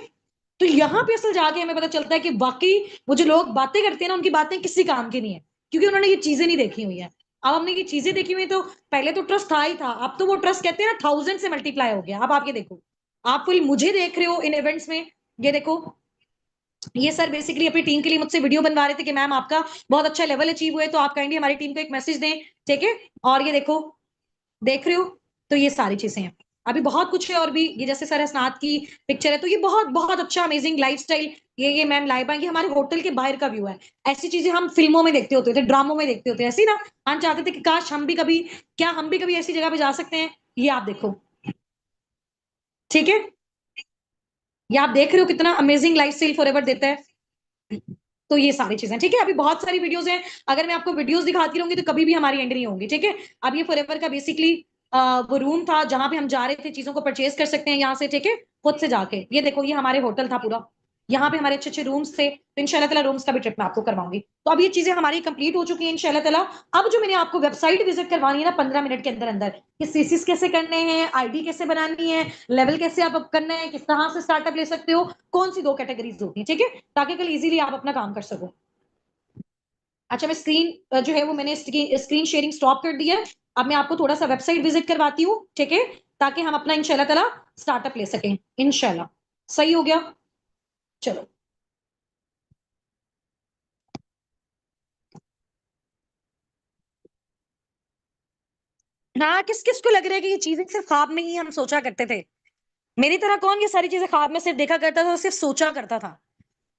तो यहाँ पे असल जाके हमें पता चलता है कि बाकी वो जो लोग बातें करते हैं ना उनकी बातें किसी काम की नहीं है, क्योंकि उन्होंने ये चीजें नहीं देखी हुई है। अब हमने ये चीजें देखी हुई तो पहले तो ट्रस्ट था ही था, अब तो वो ट्रस्ट कहते हैं ना 1000 से मल्टीप्लाई हो गया। अब आप ये देखो, आप फुल मुझे देख रहे हो इन इवेंट्स में। ये देखो, ये सर बेसिकली अपनी टीम के लिए मुझसे वीडियो बनवा रहे थे कि मैम आपका बहुत अच्छा लेवल अचीव हुआ है, तो आप काइंडली हमारी टीम को एक मैसेज दें, ठीक है। और ये देखो, देख रहे हो, तो ये सारी चीजें हैं। अभी बहुत कुछ है और भी, ये जैसे सर स्नात की पिक्चर है, तो ये बहुत बहुत अच्छा अमेजिंग लाइफस्टाइल। ये मैम लाइबा, ये हमारे होटल के बाहर का व्यू है। ऐसी चीजें हम फिल्मों में देखते होते थे, ड्रामों में देखते होते, ऐसी ना हम चाहते थे कि काश हम भी कभी, क्या हम भी कभी ऐसी जगह पे जा सकते हैं। ये आप देखो, ठीक है। ये आप देख रहे हो कितना अमेजिंग लाइफ स्टाइल फॉरएवर देता है। तो ये सारी चीजें, ठीक है। अभी बहुत सारी वीडियोस हैं, अगर मैं आपको वीडियोस दिखाती रहूंगी तो कभी भी हमारी एंड नहीं होंगी, ठीक है। अब ये फॉरएवर का बेसिकली वो रूम था जहां पे हम जा रहे थे, चीजों को परचेज कर सकते हैं यहाँ से, ठीक है, खुद से जाके। ये देखो, ये हमारे होटल था पूरा, यहाँ पे हमारे अच्छे अच्छे रूम्स थे। तो इंशाल्लाह ताला रूम्स का भी ट्रिप मैं आपको करवाऊंगी। तो अब ये चीजें हमारी कंप्लीट हो चुकी हैं इंशाल्लाह ताला। अब जो मैंने आपको वेबसाइट विजिट करवानी है ना 15 मिनट के अंदर अंदर, कि सीसीस कैसे करने हैं, आईडी कैसे बनानी है, लेवल कैसे आप अप करना है, किस तरह से स्टार्टअप ले सकते हो, कौन सी 2 कैटेगरीज होती है, ठीक है, ताकि कल इजीली आप अपना काम कर सको। अच्छा, मैं स्क्रीन जो है वो मैंने स्क्रीन शेयरिंग स्टॉप कर दिया है। अब मैं आपको थोड़ा सा वेबसाइट विजिट करवाती हूँ, ठीक है, ताकि हम अपना इंशाल्लाह ताला स्टार्टअप ले सकें। इंशाल्लाह सही हो गया। चलो, हाँ, किस किस को लग रहा है कि ये चीजें सिर्फ ख्वाब में ही हम सोचा करते थे? मेरी तरह कौन ये सारी चीजें ख्वाब में सिर्फ देखा करता था और सिर्फ सोचा करता था?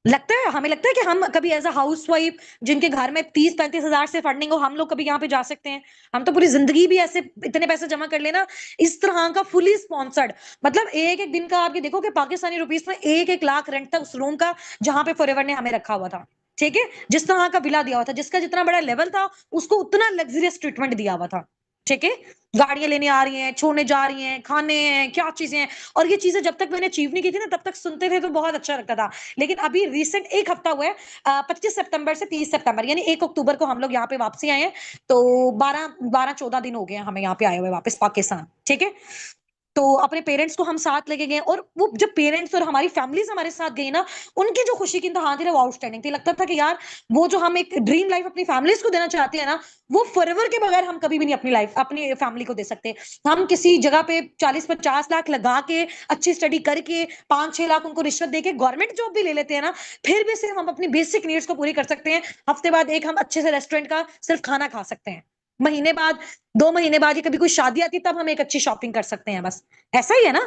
लगता है, हमें लगता है कि हम कभी एज अ हाउस वाइफ जिनके घर में 30-35 हजार से फंडिंग हो, हम लोग कभी यहाँ पे जा सकते हैं? हम तो पूरी जिंदगी भी ऐसे इतने पैसे जमा कर लेना, इस तरह का फुली स्पॉन्सर्ड, मतलब एक एक दिन का आप ये देखो कि पाकिस्तानी रुपीस में 1-1 लाख रेंट था उस रूम का जहां पे फॉरएवर ने हमें रखा हुआ था, ठीक है। जिस तरह का विला दिया हुआ था, जिसका जितना बड़ा लेवल था, उसको उतना लग्जरियस ट्रीटमेंट दिया हुआ था, ठीक है। गाड़ियां लेने आ रही हैं, छोड़ने जा रही हैं, खाने हैं, क्या चीजें हैं। और ये चीजें जब तक मैंने अचीव नहीं की थी ना, तब तक सुनते थे तो बहुत अच्छा लगता था। लेकिन अभी रिसेंट 1 हफ्ता हुआ है, 25 सितंबर से 30 सितंबर, यानी 1 अक्टूबर को हम लोग यहाँ पे वापसी आए हैं। तो 12-14 दिन हो गए हैं हमें यहाँ पे आए हुए वापस पाकिस्तान, ठीक है। तो अपने पेरेंट्स को हम साथ लेके गए, और वो जब पेरेंट्स और हमारी फैमिलीज हमारे साथ गई ना, उनकी जो खुशी की इंतहा थी ना, वो आउटस्टैंडिंग थी। लगता था कि यार, वो जो हम एक ड्रीम लाइफ अपनी फैमिलीज को देना चाहते हैं ना, वो फॉरएवर के बगैर हम कभी भी नहीं अपनी लाइफ अपनी फैमिली को दे सकते। हम किसी जगह पे 40-50 लाख लगा के, अच्छी स्टडी करके, 5-6 लाख उनको रिश्वत देके गवर्नमेंट जॉब भी ले लेते हैं ना, फिर भी सिर्फ हम अपनी बेसिक नीड्स को पूरी कर सकते हैं। हफ्ते बाद एक हम अच्छे से रेस्टोरेंट का सिर्फ खाना खा सकते हैं। महीने बाद, 2 महीने बाद, ये कभी कोई शादी आती तब हम एक अच्छी शॉपिंग कर सकते हैं, बस। ऐसा ही है ना?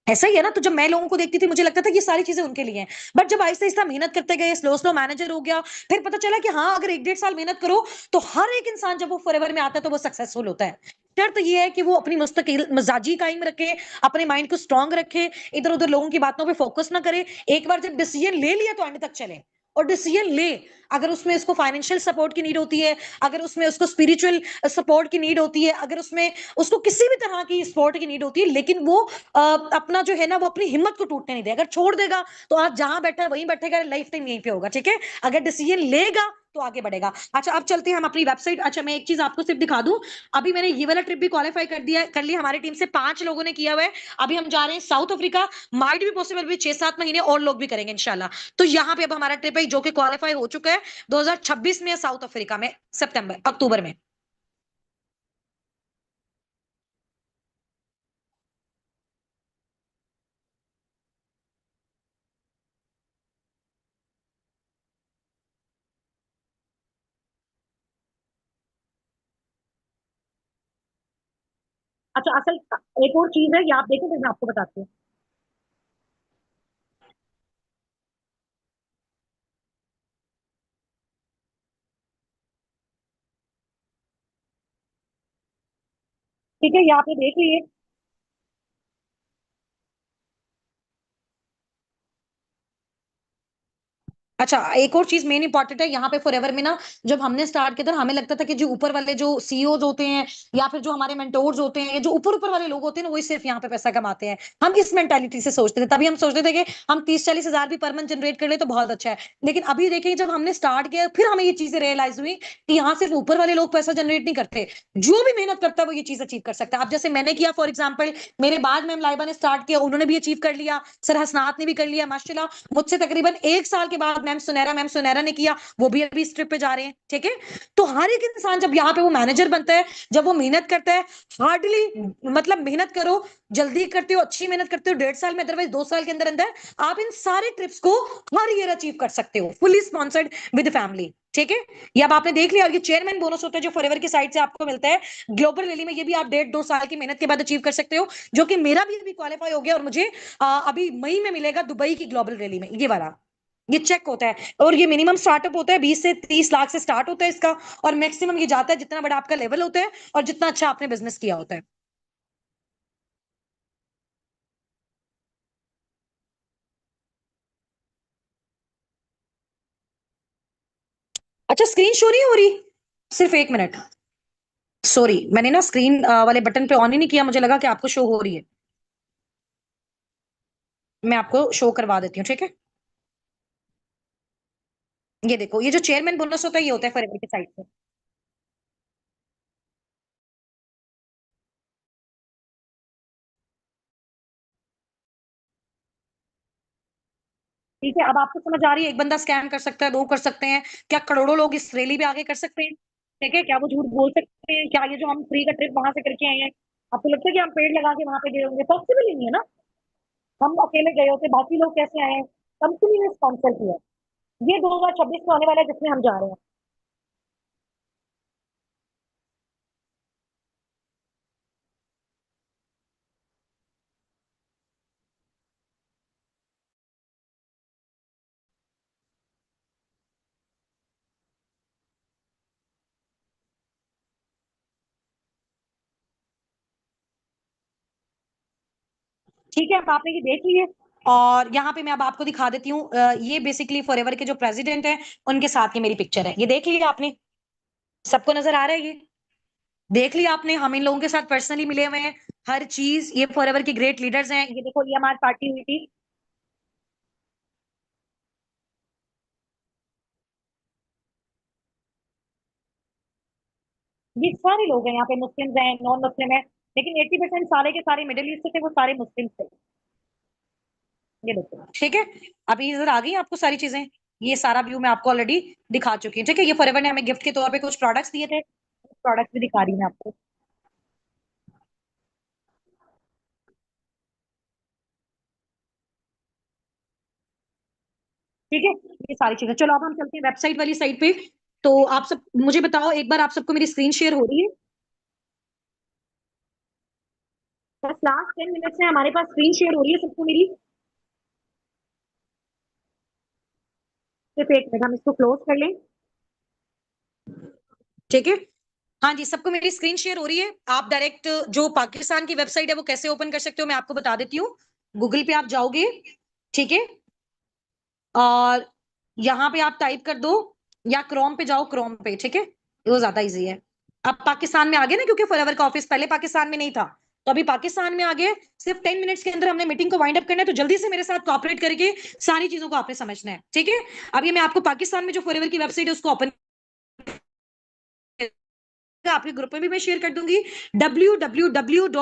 ऐसा ही है ना? तो जब मैं लोगों को देखती थी, मुझे लगता था कि ये सारी चीजें उनके लिए हैं। बट जब आहिस्ता आहिस्ता मेहनत करते गए, स्लो स्लो मैनेजर हो गया, फिर पता चला कि हाँ, अगर 1-1.5 साल मेहनत करो तो हर एक इंसान जब वो फॉरएवर में आता है तो वो सक्सेसफुल होता है। शर्त ये है कि वो अपनी मुस्तकिल मिजाजी कायम रखे, अपने माइंड को स्ट्रांग रखे, इधर उधर लोगों की बातों पे फोकस ना करे। एक बार जब डिसीजन ले लिया तो एंड तक चले। और डिसीजन ले, अगर उसमें उसको फाइनेंशियल सपोर्ट की नीड होती है, अगर उसमें उसको स्पिरिचुअल सपोर्ट की नीड होती है, अगर उसमें उसको किसी भी तरह की सपोर्ट की नीड होती है, लेकिन वो अपना जो है ना, वो अपनी हिम्मत को टूटने नहीं दे। अगर छोड़ देगा तो आज जहां बैठा है वहीं बैठेगा, लाइफ टाइम यहीं पे होगा, ठीक है। अगर डिसीजन लेगा तो आगे बढ़ेगा। अच्छा, अब चलते हैं हम अपनी वेबसाइट। अच्छा, मैं एक चीज आपको सिर्फ दिखा दूं, अभी मैंने ये वाला ट्रिप भी क्वालिफाई कर लिया, हमारी टीम से 5 लोगों ने किया हुआ है। अभी हम जा रहे हैं साउथ अफ्रीका, माइट भी पॉसिबल भी 6-7 महीने और लोग भी करेंगे इंशाल्लाह। तो यहाँ पे अब हमारा ट्रिप है जो कि क्वालिफाई हो चुका है, 2026 में, साउथ अफ्रीका में, सितंबर अक्टूबर में। अच्छा, असल एक और चीज है, ये आप देखें, फिर मैं आपको बताती हूँ। ठीक है, ये आपने देख लिए। अच्छा, एक और चीज मेन इंपॉर्टेंट है यहाँ पे फॉरएवर में ना, जब हमने स्टार्ट किया था ना, हमें लगता था कि जो ऊपर वाले जो सीईओज होते हैं, या फिर जो हमारे मेंटोर्स होते हैं, या जो ऊपर ऊपर वाले लोग होते हैं ना, वही सिर्फ यहाँ पे पैसा कमाते हैं। हम इस मेंटालिटी से सोचते थे, तभी हम सोचते थे कि हम 30-40 हजार भी पर मंथ जनरेट कर ले तो बहुत अच्छा है। लेकिन अभी देखिए, जब हमने स्टार्ट किया, फिर हमें ये चीजें रियलाइज हुई कि यहाँ सिर्फ ऊपर वाले लोग पैसा जनरेट नहीं करते, जो भी मेहनत करता है वो ये चीज अचीव कर सकता है। अब जैसे मैंने किया, फॉर एग्जाम्पल, मेरे बाद मैम लाइबा ने स्टार्ट किया, उन्होंने भी अचीव कर लिया, सर हसनात ने भी कर लिया माशाल्लाह। मुझसे तकरीबन 1 साल के बाद मैम सुनैरा ने किया, वो भी अभी इस ट्रिप पे जा रहे हैं, ठीक है। तो हर एक इंसान जब यहाँ पे वो मैनेजर बनता है, जब वो मेहनत करता है, हार्डली, मतलब मेहनत करो, जल्दी करते हो, अच्छी मेहनत करते हो, 1.5 साल में, अदरवाइज 2 साल के अंदर अंदर आप इन सारे ट्रिप्स को हर ईयर अचीव कर सकते हो, फुली स्पॉन्सर्ड विद फैमिली, ठीक है। ये अब आपने देख लिया। और ये चेयरमैन बोनस होता है जो फॉरएवर की साइड से आपको मिलता है ग्लोबल रैली में, ये भी आप 1.5-2 साल की मेहनत के बाद अचीव कर सकते हो, जो कि मेरा भी अभी क्वालिफाई हो गया, और मुझे अभी मई में मिलेगा दुबई की ग्लोबल रैली में, ये वाला। ये चेक होता है, और ये मिनिमम स्टार्टअप होता है, 20 से 30 लाख से स्टार्ट होता है इसका। और मैक्सिमम ये जाता है जितना बड़ा आपका लेवल होता है और जितना अच्छा आपने बिजनेस किया होता है। अच्छा स्क्रीन शो नहीं हो रही, सिर्फ 1 मिनट, सॉरी मैंने ना स्क्रीन वाले बटन पे ऑन ही नहीं किया, मुझे लगा कि आपको शो हो रही है। मैं आपको शो करवा देती हूँ, ठीक है। ये देखो, ये जो चेयरमैन बोनस होता है ये होता है फॉरएवर की साइड से। ठीक है, अब आपको समझ आ रही है, एक बंदा स्कैम कर सकता है, दो कर सकते हैं, क्या करोड़ों लोग इस रैली पे आगे कर सकते हैं? ठीक है, क्या वो झूठ बोल सकते हैं? क्या ये जो हम फ्री का ट्रिप वहां से करके आए हैं, आपको लगता है कि हम पेड़ लगा के वहां पे गए होंगे? पॉसिबल ही नहीं है ना। हम अकेले गए होते, बाकी लोग कैसे आए हैं? कंपनी ने स्पॉन्सर किया। ये 2026 में आने वाला है जिसमें हम जा रहे हैं। ठीक है, अब आपने ये देख लिए, और यहाँ पे मैं अब आपको दिखा देती हूँ, ये बेसिकली फॉरएवर के जो प्रेसिडेंट हैं उनके साथ की मेरी पिक्चर है, ये देख लिया आपने? सबको नजर आ रहा है ये? देख लिया आपने? हम इन लोगों के साथ पर्सनली मिले हुए हैं, हर चीज, ये फॉरएवर की ग्रेट लीडर्स हैं। ये देखो, ये हमारी पार्टी हुई थी। ये सारे लोग हैं यहाँ पे, मुस्लिम्स हैं, नॉन मुस्लिम है, लेकिन 80% सारे के सारे मिडिल ईस्ट से थे, वो सारे मुस्लिम थे। ये देखो, ठीक है। अभी इधर आ गई आपको सारी चीजें, ये सारा व्यू मैं आपको ऑलरेडी दिखा चुकी हूँ, ठीक है। ये फॉरएवर ने हमें गिफ्ट के तौर पे कुछ प्रोडक्ट्स दिए थे, प्रोडक्ट्स भी दिखा रही हूँ मैं आपको। ठीक है, ये सारी चीजें, चलो अब हम चलते हैं वेबसाइट वाली साइड पे। तो आप सब मुझे बताओ एक बार, आप सबको मेरी स्क्रीन शेयर हो रही है? बस लास्ट 10 मिनट से हमारे पास स्क्रीन शेयर हो रही है सबको मेरी? सिर्फ 1 मिनट, हम इसको क्लोज कर लें। ठीक है, हाँ जी, सबको मेरी स्क्रीन शेयर हो रही है। आप डायरेक्ट जो पाकिस्तान की वेबसाइट है वो कैसे ओपन कर सकते हो मैं आपको बता देती हूँ। गूगल पे आप जाओगे, ठीक है, और यहाँ पे आप टाइप कर दो, या क्रोम पे जाओ, क्रोम पे, ठीक है, वो ज्यादा इजी है। अब पाकिस्तान में आ गए ना, क्योंकि फॉरएवर का ऑफिस पहले पाकिस्तान में नहीं था, तो अभी पाकिस्तान में आ गए। सिर्फ 10 मिनट्स के अंदर हमने मीटिंग को वाइंड अप करना है, तो जल्दी से मेरे साथ कोऑपरेट करके सारी चीजों को आपने समझना है, ठीक है। अब ये मैं आपको पाकिस्तान में जो फॉरएवर की वेबसाइट है उसको ओपन आपके ग्रुप में भी मैं शेयर कर दूंगी, www.flppk.com।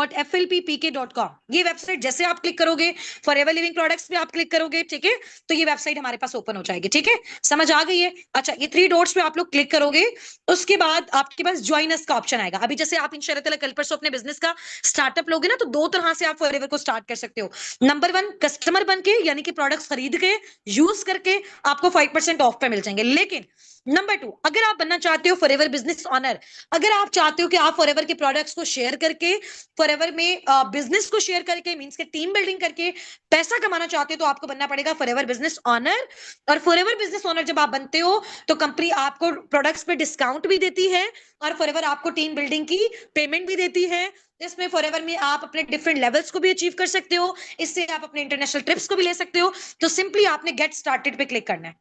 ये वेबसाइट जैसे आप क्लिक करोगे, फॉरएवर लिविंग प्रोडक्ट्स पे आप क्लिक करोगे, ठीक है, तो ये वेबसाइट हमारे पास ओपन हो जाएगी, ठीक है। समझ आ गई है? अच्छा, ये 3 डॉट्स पे आप लोग क्लिक करोगे, उसके बाद आपके पास ज्वाइन अस का ऑप्शन आएगा। अभी जैसे आप इंशाल्लाह कल परसों अपने बिजनेस का स्टार्टअप लोगे ना, तो दो तरह से आप फॉरएवर को स्टार्ट कर सकते हो। नंबर 1, कस्टमर बन के, यानी कि प्रोडक्ट्स खरीद के, यूज करके आपको 5% ऑफ पे मिल जाएंगे। लेकिन नंबर 2, अगर आप बनना चाहते हो फॉरएवर बिजनेस ऑनर, अगर आप चाहते हो कि आप फॉरएवर के प्रोडक्ट्स को शेयर करके, फॉरएवर में बिजनेस को शेयर करके, मींस के टीम बिल्डिंग करके पैसा कमाना चाहते हो, तो आपको बनना पड़ेगा फॉरएवर बिजनेस ऑनर। और फॉरएवर बिजनेस ऑनर जब आप बनते हो, तो कंपनी आपको प्रोडक्ट्स पे डिस्काउंट भी देती है, और फॉरएवर आपको टीम बिल्डिंग की पेमेंट भी देती है। इसमें फॉरएवर में आप अपने डिफरेंट लेवल्स को भी अचीव कर सकते हो, इससे आप अपने इंटरनेशनल ट्रिप्स को भी ले सकते हो। तो सिंपली आपने गेट स्टार्टेड पे क्लिक करना है।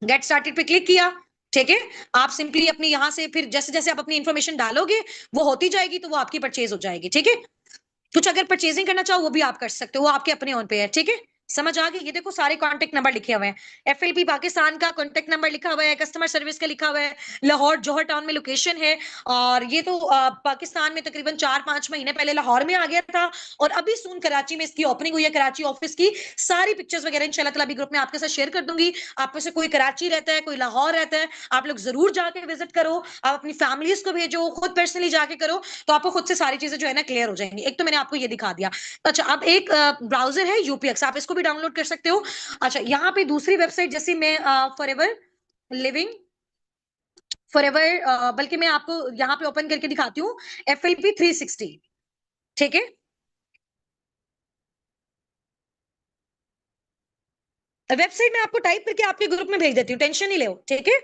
गेट स्टार्टेड पे क्लिक किया, ठीक है। आप सिंपली अपनी यहां से फिर जैसे जैसे आप अपनी इंफॉर्मेशन डालोगे, वो होती जाएगी, तो वो आपकी परचेज हो जाएगी, ठीक है। कुछ अगर परचेजिंग करना चाहो वो भी आप कर सकते हो, वो आपके अपने ऑन पे है, ठीक है। समझ आ गई? ये देखो सारे कांटेक्ट नंबर लिखे हुए हैं, एफएलपी पाकिस्तान का कांटेक्ट नंबर लिखा हुआ है, कस्टमर सर्विस का लिखा हुआ है, लाहौर जौहर टाउन में लोकेशन है। और ये तो पाकिस्तान में तकरीबन 4-5 महीने पहले लाहौर में आ गया था, और अभी सून कराची में इसकी ओपनिंग हुई है, कराची ऑफिस की। सारी पिक्चर्स वगैरह इंशाल्लाह ताला अभी ग्रुप में आपके साथ शेयर कर दूंगी। आप में से कोई कराची रहता है, कोई लाहौर रहता है, आप लोग जरूर जाके विजिट करो, आप अपनी फैमिलीज को भेजो, खुद पर्सनली जाके करो, तो आपको खुद से सारी चीजें जो है ना क्लियर हो जाएंगी। एक तो मैंने आपको ये दिखा दिया। अच्छा, अब एक ब्राउजर है यूपीएक्स, आप इसको भी डाउनलोड कर सकते हो। अच्छा, यहाँ पे दूसरी वेबसाइट, जैसे मैं फॉरएवर लिविंग, फॉरएवर, बल्कि मैं आपको यहाँ पे ओपन करके दिखाती हूँ, FLP 360, ठीक है। वेबसाइट में आपको टाइप करके आपके ग्रुप में भेज देती हूँ, टेंशन नहीं लो, ठीक है।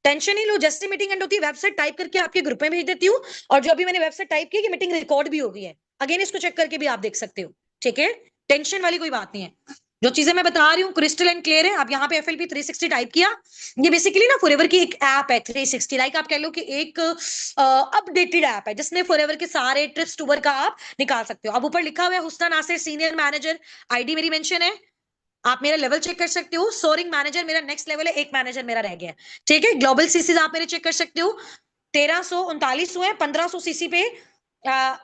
टेंशन नहीं लो, जैसे मीटिंग एंड होती है वेबसाइट टाइप करके आपके ग्रुप में भेज देती हूँ। और जो अभी मैंने वेबसाइट टाइप की, मीटिंग रिकॉर्ड भी हो गई है, अगेन इसको चेक करके भी आप देख सकते हो, ठीक है। टेंशन वाली कोई बात नहीं है। जो चीजें मैं बता रही हूँ क्रिस्टल एंड क्लियर है। अब यहाँ पे FLP 360 टाइप किया, ये बेसिकली ना फॉरएवर की एक ऐप है 360, लाइक आप कह लो कि एक अपडेटेड ऐप है जिसमें फॉरएवर के सारे ट्रिप्स टूर का आप निकाल सकते हो। अब ऊपर लिखा हुआ है हुस्ना नासिर सीनियर मैनेजर, आईडी मेरी मेंशन है, आप मेरा लेवल चेक कर सकते हो। सोरिंग मैनेजर मेरा नेक्स्ट लेवल है, एक मैनेजर मेरा रह गया है, ठीक है। ग्लोबल सीसीज आप मेरे चेक कर सकते हो, 1339 हुए, 1500 सीसी पे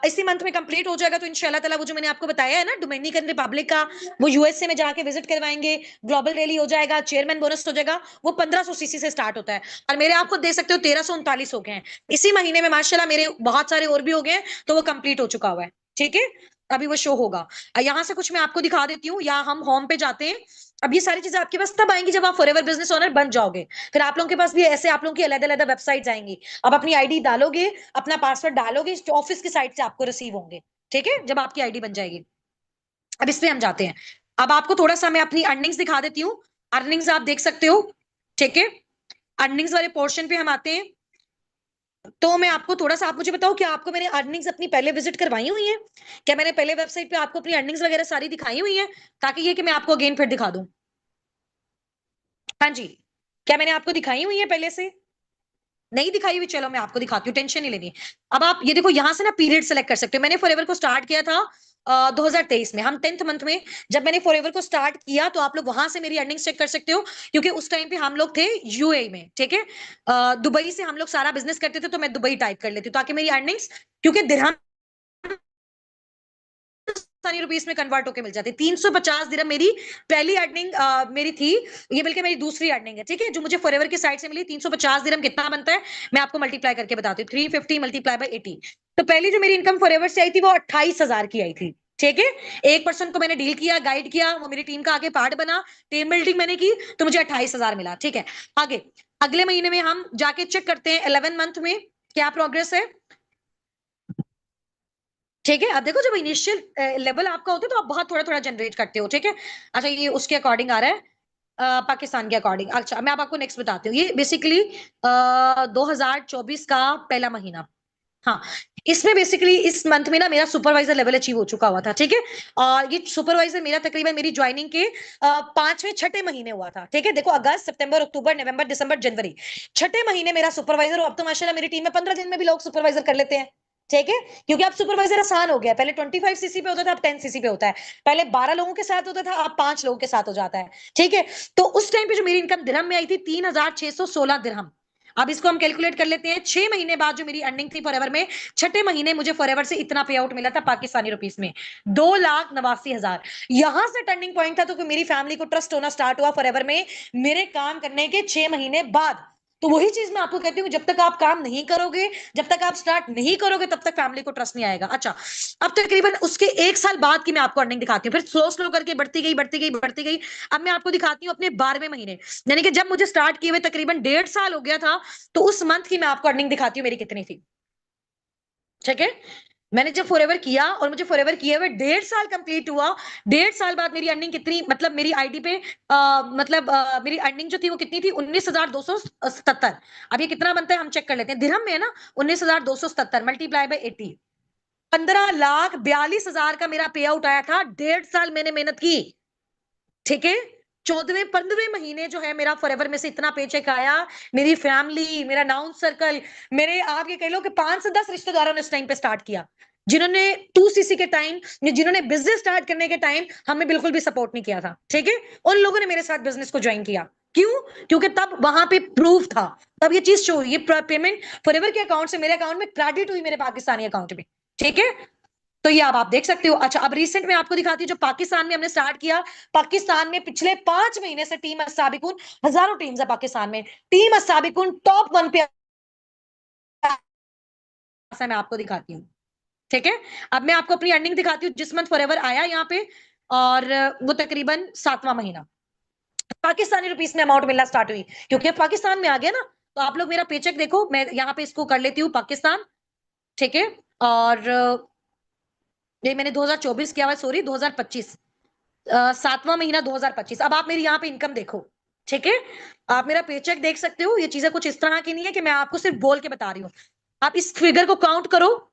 इसी मंथ में कंप्लीट हो जाएगा। तो इंशाल्लाह ताला वो जो मैंने आपको बताया है ना डोमिनिकन रिपब्लिक का, वो यूएसए में जाके विजिट करवाएंगे, ग्लोबल रैली हो जाएगा, चेयरमैन बोनस हो जाएगा, वो 1500 सीसी से स्टार्ट होता है। और मेरे आपको दे सकते हो 1339 हो गए हैं इसी महीने में माशाल्लाह, मेरे बहुत सारे और भी हो गए हैं, तो वो कंप्लीट हो चुका हुआ है, ठीक है। अभी वो शो होगा। यहां से कुछ मैं आपको दिखा देती हूँ, या हम होम पे जाते हैं। अब ये सारी चीजें आपके पास तब आएंगी जब आप फॉरएवर बिजनेस ओनर बन जाओगे, फिर आप लोगों के पास भी ऐसे आप लोगों की अलग अलग वेबसाइट आएंगी। अब अपनी आईडी डालोगे, अपना पासवर्ड डालोगे, ऑफिस की साइट से आपको रिसीव होंगे, ठीक है, जब आपकी आईडी बन जाएगी। अब इस पे हम जाते हैं। अब आपको थोड़ा सा मैं अपनी अर्निंग्स दिखा देती हूँ, अर्निंग्स आप देख सकते हो, ठीक है। अर्निंग्स वाले पोर्शन पे हम आते हैं। तो मैं आपको थोड़ा सा, आप मुझे बताओ क्या आपको मैंने अर्निंग्स अपनी पहले विजिट करवाई हुई है, क्या मैंने पहले वेबसाइट पे आपको अपनी अर्निंग्स वगैरह सारी दिखाई हुई है, ताकि ये कि मैं आपको अगेन फिर दिखा दूं। हाँ जी, क्या मैंने आपको दिखाई हुई है पहले से? नहीं दिखाई हुई, चलो मैं आपको दिखाती हूँ, टेंशन नहीं लेनी। अब आप ये देखो यहाँ से ना पीरियड सेलेक्ट कर सकते हो। मैंने फॉरएवर को स्टार्ट किया था 2023 में, हम 10th मंथ में जब मैंने फॉरएवर को स्टार्ट किया, तो आप लोग वहां से मेरी अर्निंग्स चेक कर सकते हो, क्योंकि उस टाइम पे हम लोग थे यूएई में, ठीक है। दुबई से हम लोग सारा बिजनेस करते थे, तो मैं दुबई टाइप कर लेती हूँ ताकि मेरी अर्निंग्स, क्योंकि दिरहम पाकिस्तानी रुपीस में कन्वर्ट होकर मिल जाते। 350 दिरहम मेरी पहली अर्निंग मेरी थी, ये बल्कि मेरी दूसरी अर्निंग है, ठीक है, जो मुझे फॉरएवर की साइड से मिली। 350 दिरहम कितना बनता है मैं आपको मल्टीप्लाई करके बताती हूँ, 350 मल्टीप्लाई बाय 80। तो पहली जो मेरी इनकम फॉरएवर से आई थी वो 28,000 की आई थी, ठीक है। एक पर्सन को मैंने डील किया, गाइड किया, वो मेरी टीम का आगे पार्ट बना, टीम बिल्डिंग मैंने की, तो मुझे 28,000 मिला, ठीक है। आगे अगले महीने में हम जाके चेक करते हैं 11 मंथ में क्या प्रोग्रेस है, ठीक है। अब देखो जब इनिशियल लेवल आपका होता है तो आप बहुत थोड़ा थोड़ा जनरेट करते हो, ठीक है। अच्छा ये उसके अकॉर्डिंग आ रहा है, पाकिस्तान के अकॉर्डिंग। अच्छा मैं अब आपको नेक्स्ट बताती हूँ, ये बेसिकली 2024 का पहला महीना, हाँ। इसमें बेसिकली इस मंथ में ना मेरा सुपरवाइजर लेवल अचीव हो चुका हुआ था, ठीक है। और ये सुपरवाइजर मेरा तकरीबन मेरी ज्वाइनिंग के 5वें 6ठे महीने हुआ था, ठीक है। देखो अगस्त सितंबर अक्टूबर नवंबर दिसंबर जनवरी, 6ठे महीने मेरा सुपरवाइजर। अब तो माशाल्लाह मेरी टीम में 15 दिन में भी लोग सुपरवाइजर कर लेते हैं, ठीक है। क्योंकि अब सुपरवाइजर आसान हो गया, पहले 25 सीसी पे होता था, अब 10 सीसी पे होता है। पहले 12 लोगों के साथ होता था, अब 5 लोगों के साथ हो जाता है, ठीक है। तो उस टाइम पे जो मेरी इनकम दिरहम में आई थी 3,616 दिरहम। अब इसको हम कैलकुलेट कर लेते हैं, 6 महीने बाद जो मेरी अर्निंग थी फॉरएवर में, 6ठे महीने मुझे फॉरएवर से इतना पे आउट मिला था पाकिस्तानी रुपीस में, 2,89,000। यहां से टर्निंग पॉइंट था, तो मेरी फैमिली को ट्रस्ट होना स्टार्ट हुआ फॉरएवर में मेरे काम करने के 6 महीने बाद। तो वही चीज मैं आपको कहती हूँ, जब तक आप काम नहीं करोगे, जब तक आप स्टार्ट नहीं करोगे, तब तक फैमिली को ट्रस्ट नहीं आएगा। अच्छा अब तकरीबन उसके 1 साल बाद की मैं आपको अर्निंग दिखाती हूँ, फिर स्लो स्लो करके बढ़ती गई बढ़ती गई बढ़ती गई। अब मैं आपको दिखाती हूँ अपने 12वें महीने, यानी कि जब मुझे स्टार्ट किए हुए तकरीबन 1.5 साल हो गया था, तो उस मंथ की मैं आपको अर्निंग दिखाती हूँ मेरी कितनी थी, ठीक है। मैंने जब फॉरएवर किया और मुझे फॉरएवर किए हुए 1.5 साल कंप्लीट हुआ, 1.5 साल बाद मेरी अर्निंग कितनी, मतलब मेरी आईडी पे मेरी अर्निंग जो थी वो कितनी थी, 19,277। अब ये कितना बनता है हम चेक कर लेते हैं, दिरहम में है ना, 19,277 मल्टीप्लाई बाय 80, 15,42,000 का मेरा पे आउट आया था। 1.5 साल मैंने मेहनत की, ठीक है। 14वें 15वें महीने जो है मेरा फॉरएवर में से इतना पेचेक आया, मेरी फैमिली, मेरा नाउन सर्कल, मेरे आप ये कह लो कि 5 से 10 रिश्तेदारों ने इस टाइम पे स्टार्ट किया, जिन्होंने 2 सीसी के टाइम, जिन्होंने बिजनेस स्टार्ट करने के टाइम हमें बिल्कुल भी सपोर्ट नहीं किया था, ठीक है। उन लोगों ने मेरे साथ बिजनेस को ज्वाइन किया, क्यों? क्योंकि तब वहां पे प्रूफ था, तब ये चीज शो, ये पेमेंट फॉरएवर के अकाउंट से मेरे अकाउंट में क्रेडिट हुई, मेरे पाकिस्तानी अकाउंट में, ठीक है। तो ये अब आप देख सकते हो। अच्छा अब रिसेंट में आपको दिखाती हूँ, जो पाकिस्तान में हमने स्टार्ट किया, पाकिस्तान में पिछले 5 महीने से टीम अस्साबिकुन, हजारों टीम्स है पाकिस्तान में, टीम अस्साबिकुन टॉप 1 पे मैं आपको दिखाती हूँ, ठीक है। अब मैं आपको अपनी अर्निंग दिखाती हूँ जिस मंथ फॉरएवर आया यहाँ पे, और वो तकरीबन 7वां महीना पाकिस्तानी रुपीस में अमाउंट मिलना स्टार्ट हुई, क्योंकि अब पाकिस्तान में आ गया ना। तो आप लोग मेरा पेचेक देखो, मैं यहाँ पे इसको कर लेती हूँ पाकिस्तान, ठीक है। और ये मैंने 2024 किया हुआ, सॉरी 2025, 7वां महीना 2025। अब आप मेरी यहाँ पे इनकम देखो, ठीक है। आप मेरा पेचेक देख सकते हो, ये चीजें कुछ इस तरह की नहीं है कि मैं आपको सिर्फ बोल के बता रही हूँ। आप इस फिगर को काउंट करो,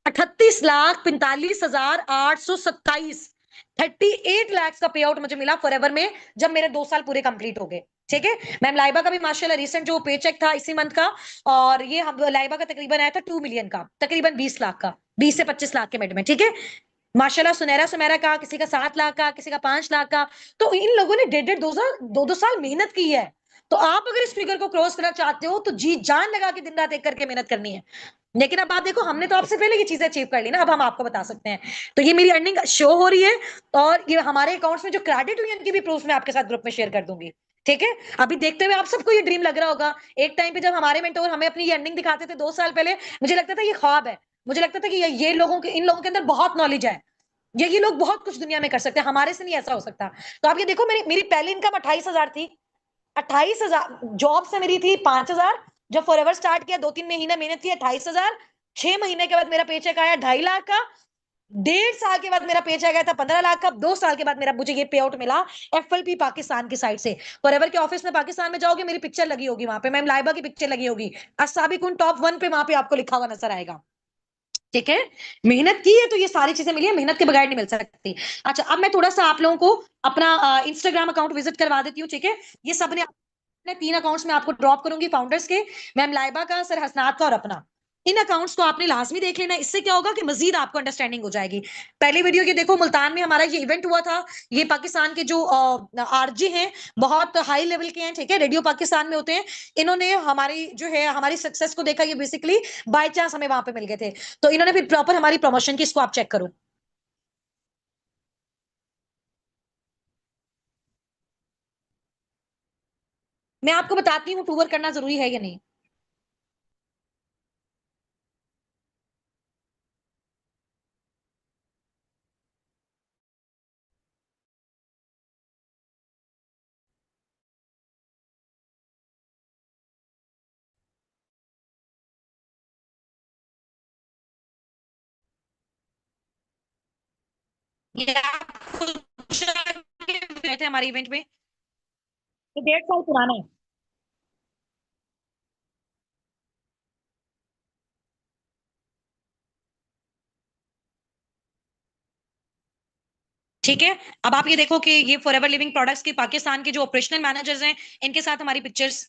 38,45,827, 38 लाख का पे आउट मुझे मिला फॉरएवर में जब मेरे 2 साल पूरे कंप्लीट हो गए। ठीक है। मैम लाइबा का भी माशाल्लाह रिसेंट जो पे चेक था इसी मंथ का, और ये हम लाइबा का तकरीबन आया था 2 मिलियन का, तकरीबन 20 लाख का, 20 से 25 लाख के मिड में। ठीक है। माशाल्लाह सुनहरा सुमेरा का किसी का 7 लाख का, किसी का 5 लाख का। तो इन लोगों ने 1.5 2 साल 2 साल मेहनत की है। तो आप अगर इस फिगर को क्रॉस करना चाहते हो तो जी जान लगा के दिन रात एक करके मेहनत करनी है। लेकिन अब आप देखो, हमने तो आपसे पहले ये चीजें अचीव कर ली ना, अब हम आपको बता सकते हैं। तो ये मेरी अर्निंग शो हो रही है, और ये हमारे अकाउंट्स में जो क्रेडिट यूनियन की भी प्रूफ मैं आपके साथ ग्रुप में शेयर कर दूंगी। ठीक है। अभी देखते हुए आप सबको ये ड्रीम लग रहा होगा, एक टाइम पे जब हमारे मेंटोर हमें अपनी ये अर्निंग दिखाते थे 2 साल पहले, मुझे लगता था ये ख्वाब है। मुझे लगता था कि ये लोगों के, इन लोगों के अंदर बहुत नॉलेज है, ये लोग बहुत कुछ दुनिया में कर सकते हैं, हमारे से नहीं ऐसा हो सकता। तो आप ये देखो, मेरी मेरी पहली इनकम 28,000 थी। 28,000 जॉब से मेरी थी 5,000। जब फॉरएवर स्टार्ट किया 2-3 महीना मेहनत की 28,000। 6 महीने के बाद मेरा पेचेक आया 2.5 लाख का। 1.5 साल के बाद मेरा पेचेक आया था 15 लाख का। 2 साल के बाद मेरा मुझे ये पे आउट मिला एफएलपी पाकिस्तान की साइड से। फॉरएवर के ऑफिस में पाकिस्तान में जाओगे, मेरी पिक्चर लगी होगी वहां पे, मैम लाइबा की पिक्चर लगी होगी, असाबिकुन टॉप 1 पे वहां पे आपको लिखा हुआ नजर आएगा। ठीक है। मेहनत की है तो ये सारी चीजें मिली है, मेहनत के बगैर नहीं मिल सकती। अच्छा, अब मैं थोड़ा सा आप लोगों को अपना इंस्टाग्राम अकाउंट विजिट करवा देती हूँ। ठीक है। ये सब ने अपने 3 अकाउंट्स में आपको ड्रॉप करूंगी फाउंडर्स के, मैम लाइबा का, सर हसनात का और अपना। इन अकाउंट्स को आपने लाजमी देख लेना, इससे क्या होगा कि मजीद आपको अंडरस्टैंडिंग हो जाएगी। पहली वीडियो ये देखो, मुल्तान में हमारा ये इवेंट हुआ था। ये पाकिस्तान के जो आरजे हैं, बहुत हाई लेवल के हैं। ठीक है। रेडियो पाकिस्तान में होते हैं। इन्होंने हमारी जो है हमारी सक्सेस को देखा, ये बेसिकली बाय चांस हमें वहां पे मिल गए थे। तो इन्होंने फिर प्रॉपर हमारी प्रमोशन की, इसको आप चेक करो। मैं आपको बताती हूँ टूर करना जरूरी है या नहीं। ये आप गए थे हमारे इवेंट में, ये 1.5 साल पुराना है। ठीक है। अब आप ये देखो कि ये फॉरएवर लिविंग प्रोडक्ट्स के पाकिस्तान के जो ऑपरेशनल मैनेजर्स हैं, इनके साथ हमारी पिक्चर्स।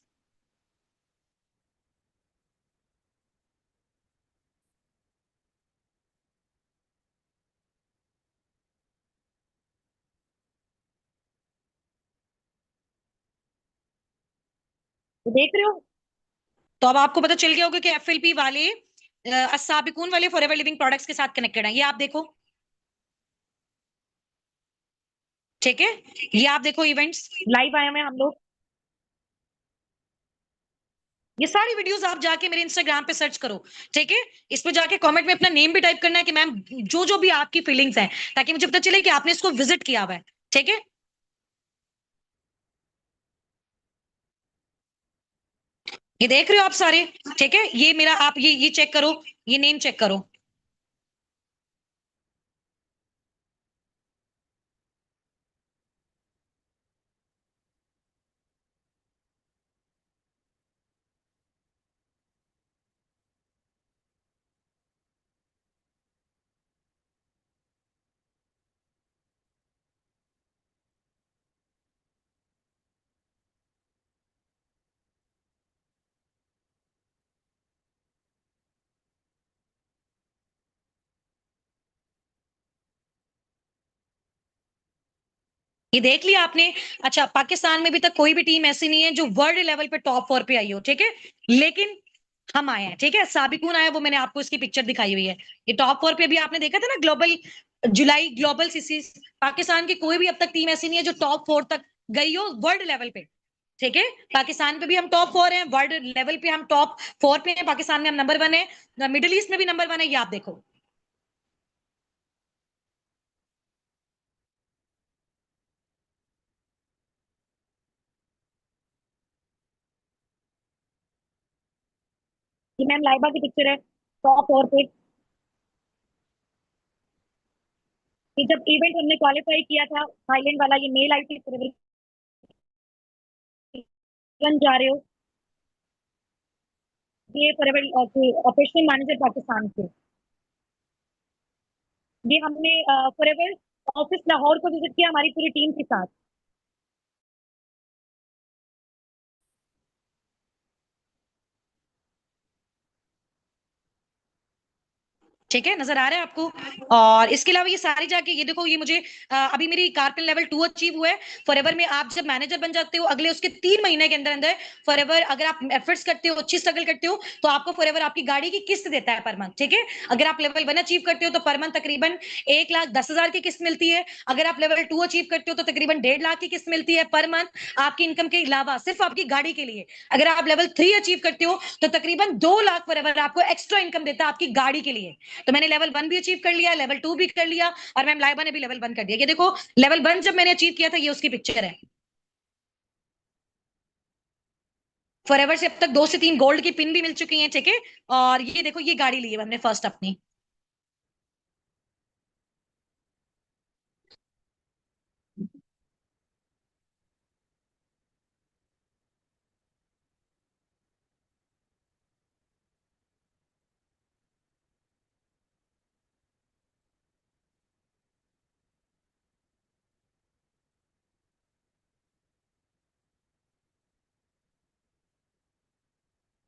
तो देख रहे हो। तो अब आपको पता चल गया होगा कि एफएलपी वाले अस्साबिकून वाले फॉरएवर लिविंग प्रोडक्ट्स के साथ कनेक्टेड हैं। ये आप देखो। ठीक है। ये आप देखो, इवेंट्स लाइव आए हुए हैं हम लोग। ये सारी वीडियोस आप जाके मेरे इंस्टाग्राम पे सर्च करो। ठीक है। इस पे जाके कमेंट में अपना नेम भी टाइप करना है कि मैम जो जो भी आपकी फीलिंग्स हैं, ताकि मुझे पता चले कि आपने इसको विजिट किया हुआ है। ठीक है। ये देख रहे हो आप सारे। ठीक है। ये मेरा, आप ये चेक करो, ये नेम चेक करो। ये देख लिया आपने। अच्छा, पाकिस्तान में भी तक कोई भी टीम ऐसी नहीं है जो वर्ल्ड लेवल पे टॉप 4 पे आई हो। ठीक है। लेकिन हम आए हैं। ठीक है। साबिकून आया, वो मैंने आपको इसकी पिक्चर दिखाई हुई है। ये टॉप 4 पे भी आपने देखा था ना, ग्लोबल जुलाई ग्लोबल सीसीज। पाकिस्तान की कोई भी अब तक टीम ऐसी नहीं है जो टॉप 4 तक गई हो वर्ल्ड लेवल पे। ठीक है। पाकिस्तान पे भी हम टॉप 4 हैं, वर्ल्ड लेवल पे हम टॉप 4 पे हैं। पाकिस्तान में हम नंबर 1 है, मिडिल ईस्ट में भी नंबर 1 है, ये आप देखो। ये मैम लाइबा की पिक्चर है टॉप 4 पे। कि जब इवेंट हमने क्वालिफाई किया था थाईलैंड वाला, ये मेल आई थी, जा रहे हो। ये फॉरएवर ऑपरेशनल मैनेजर पाकिस्तान के। ये हमने फॉरएवर ऑफिस लाहौर को विजिट किया हमारी पूरी टीम के साथ। ठीक है, नजर आ रहा है आपको। और इसके अलावा ये सारी जाके ये देखो, ये मुझे अभी मेरी कारपिन लेवल 2 अचीव हुआ है। फॉरएवर में आप जब मैनेजर बन जाते हो, अगले उसके 3 महीने के अंदर अंदर फॉरएवर, अगर आप एफर्ट्स करते हो, अच्छी स्ट्रगल करते हो, तो आपको फॉरएवर आपकी गाड़ी की किस्त देता है पर मंथ। ठीक है, अगर आप लेवल 1 अचीव करते हो तो पर मंथ तकरीबन 1,10,000 की किस्त मिलती है। अगर आप लेवल 2 अचीव करते हो तो तकरीबन 1.5 लाख की किस्त मिलती है पर मंथ, आपकी इनकम के अलावा सिर्फ आपकी गाड़ी के लिए। अगर आप लेवल 3 अचीव करते हो तो तकरीबन 2 लाख फॉरएवर आपको एक्स्ट्रा इनकम देता है आपकी गाड़ी के लिए। तो मैंने लेवल 1 भी अचीव कर लिया, लेवल 2 भी कर लिया, और मैम लाइबा ने भी लेवल 1 कर दिया। ये देखो, लेवल 1 जब मैंने अचीव किया था, ये उसकी पिक्चर है। फॉरएवर से अब तक 2 से 3 गोल्ड की पिन भी मिल चुकी हैं। ठीक है, और ये देखो, ये गाड़ी ली है हमने फर्स्ट अपनी।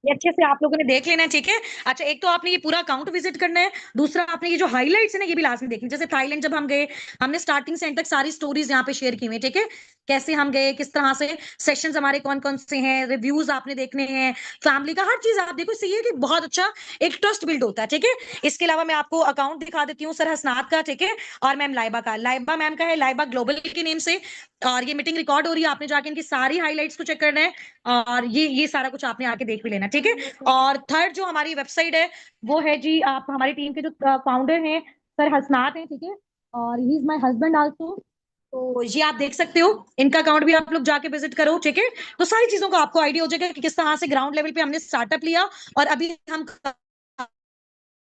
ये अच्छे से आप लोगों ने देख लेना है। ठीक है, अच्छा, एक तो आपने ये पूरा अकाउंट विजिट करना है, दूसरा आपने ये जो हाइलाइट्स है ना, ये भी लास्ट में देखनी। जैसे थाईलैंड जब हम गए, हमने स्टार्टिंग से एंड तक सारी स्टोरीज यहाँ पे शेयर की हुई है। ठीक है, कैसे हम गए, किस तरह से सेशंस हमारे कौन कौन से हैं, रिव्यूज आपने देखने हैं, फैमिली का हर चीज आप देखो। इससे ये है कि बहुत अच्छा एक ट्रस्ट बिल्ड होता है। ठीक है, इसके अलावा मैं आपको अकाउंट दिखा देती हूँ, सर हसनात का। ठीक है, और मैम लाइबा का, लाइबा मैम का है लाइबा ग्लोबल के नेम से। और ये मीटिंग रिकॉर्ड हो रही है, आपने जाके इनकी सारी हाइलाइट्स को चेक करना है, और ये सारा कुछ आपने आके देख भी लेना। ठीक है, और थर्ड जो हमारी वेबसाइट है, वो है जी, आप हमारी टीम के जो फाउंडर हैं, सर हसनात हैं। ठीक है, और he is my husband also. तो ये आप देख सकते हो, इनका अकाउंट भी आप लोग जाके विजिट करो। ठीक है, तो सारी चीजों का आपको आइडिया हो जाएगा कि किस तरह से ग्राउंड लेवल पे हमने स्टार्टअप लिया, और अभी हम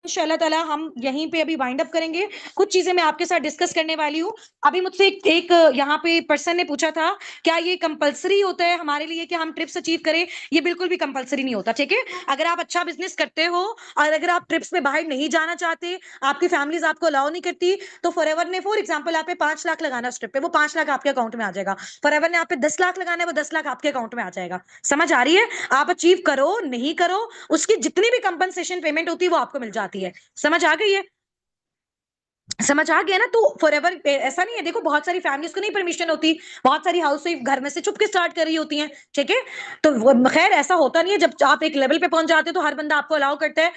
इंशाल्लाह ताला हम यहीं पे अभी वाइंड अप करेंगे। कुछ चीजें मैं आपके साथ डिस्कस करने वाली हूँ। अभी मुझसे एक यहाँ पे पर्सन ने पूछा था, क्या ये कंपलसरी होता है हमारे लिए कि हम ट्रिप्स अचीव करें? ये बिल्कुल भी कंपलसरी नहीं होता। ठीक है, अगर आप अच्छा बिजनेस करते हो और अगर आप ट्रिप्स में बाहर नहीं जाना चाहते, आपकी फैमिलीज आपको अलाउ नहीं करती, तो फॉरएवर ने फॉर एग्जाम्पल आप पे 5 लाख लगाना उस ट्रिप पे, वो 5 लाख आपके अकाउंट में आ जाएगा। फॉरएवर ने आप पे 10 लाख लगाना है, वो 10 लाख आपके अकाउंट में आ जाएगा। समझ आ रही है? आप अचीव करो नहीं करो, उसकी जितनी भी कंपनसेशन पेमेंट होती है वो आपको मिल जाती है। समझ आ गई है? समझ आ गया ना? तो फॉरएवर ऐसा नहीं है, देखो बहुत सारी फैमिलीज को नहीं परमिशन होती, बहुत सारी हाउस वाइफ घर में से छुप के स्टार्ट कर रही होती हैं। ठीक है, तो खैर ऐसा होता नहीं है। जब आप एक लेवल पे पहुंच जाते हो तो हर बंदा आपको अलाउ करता है,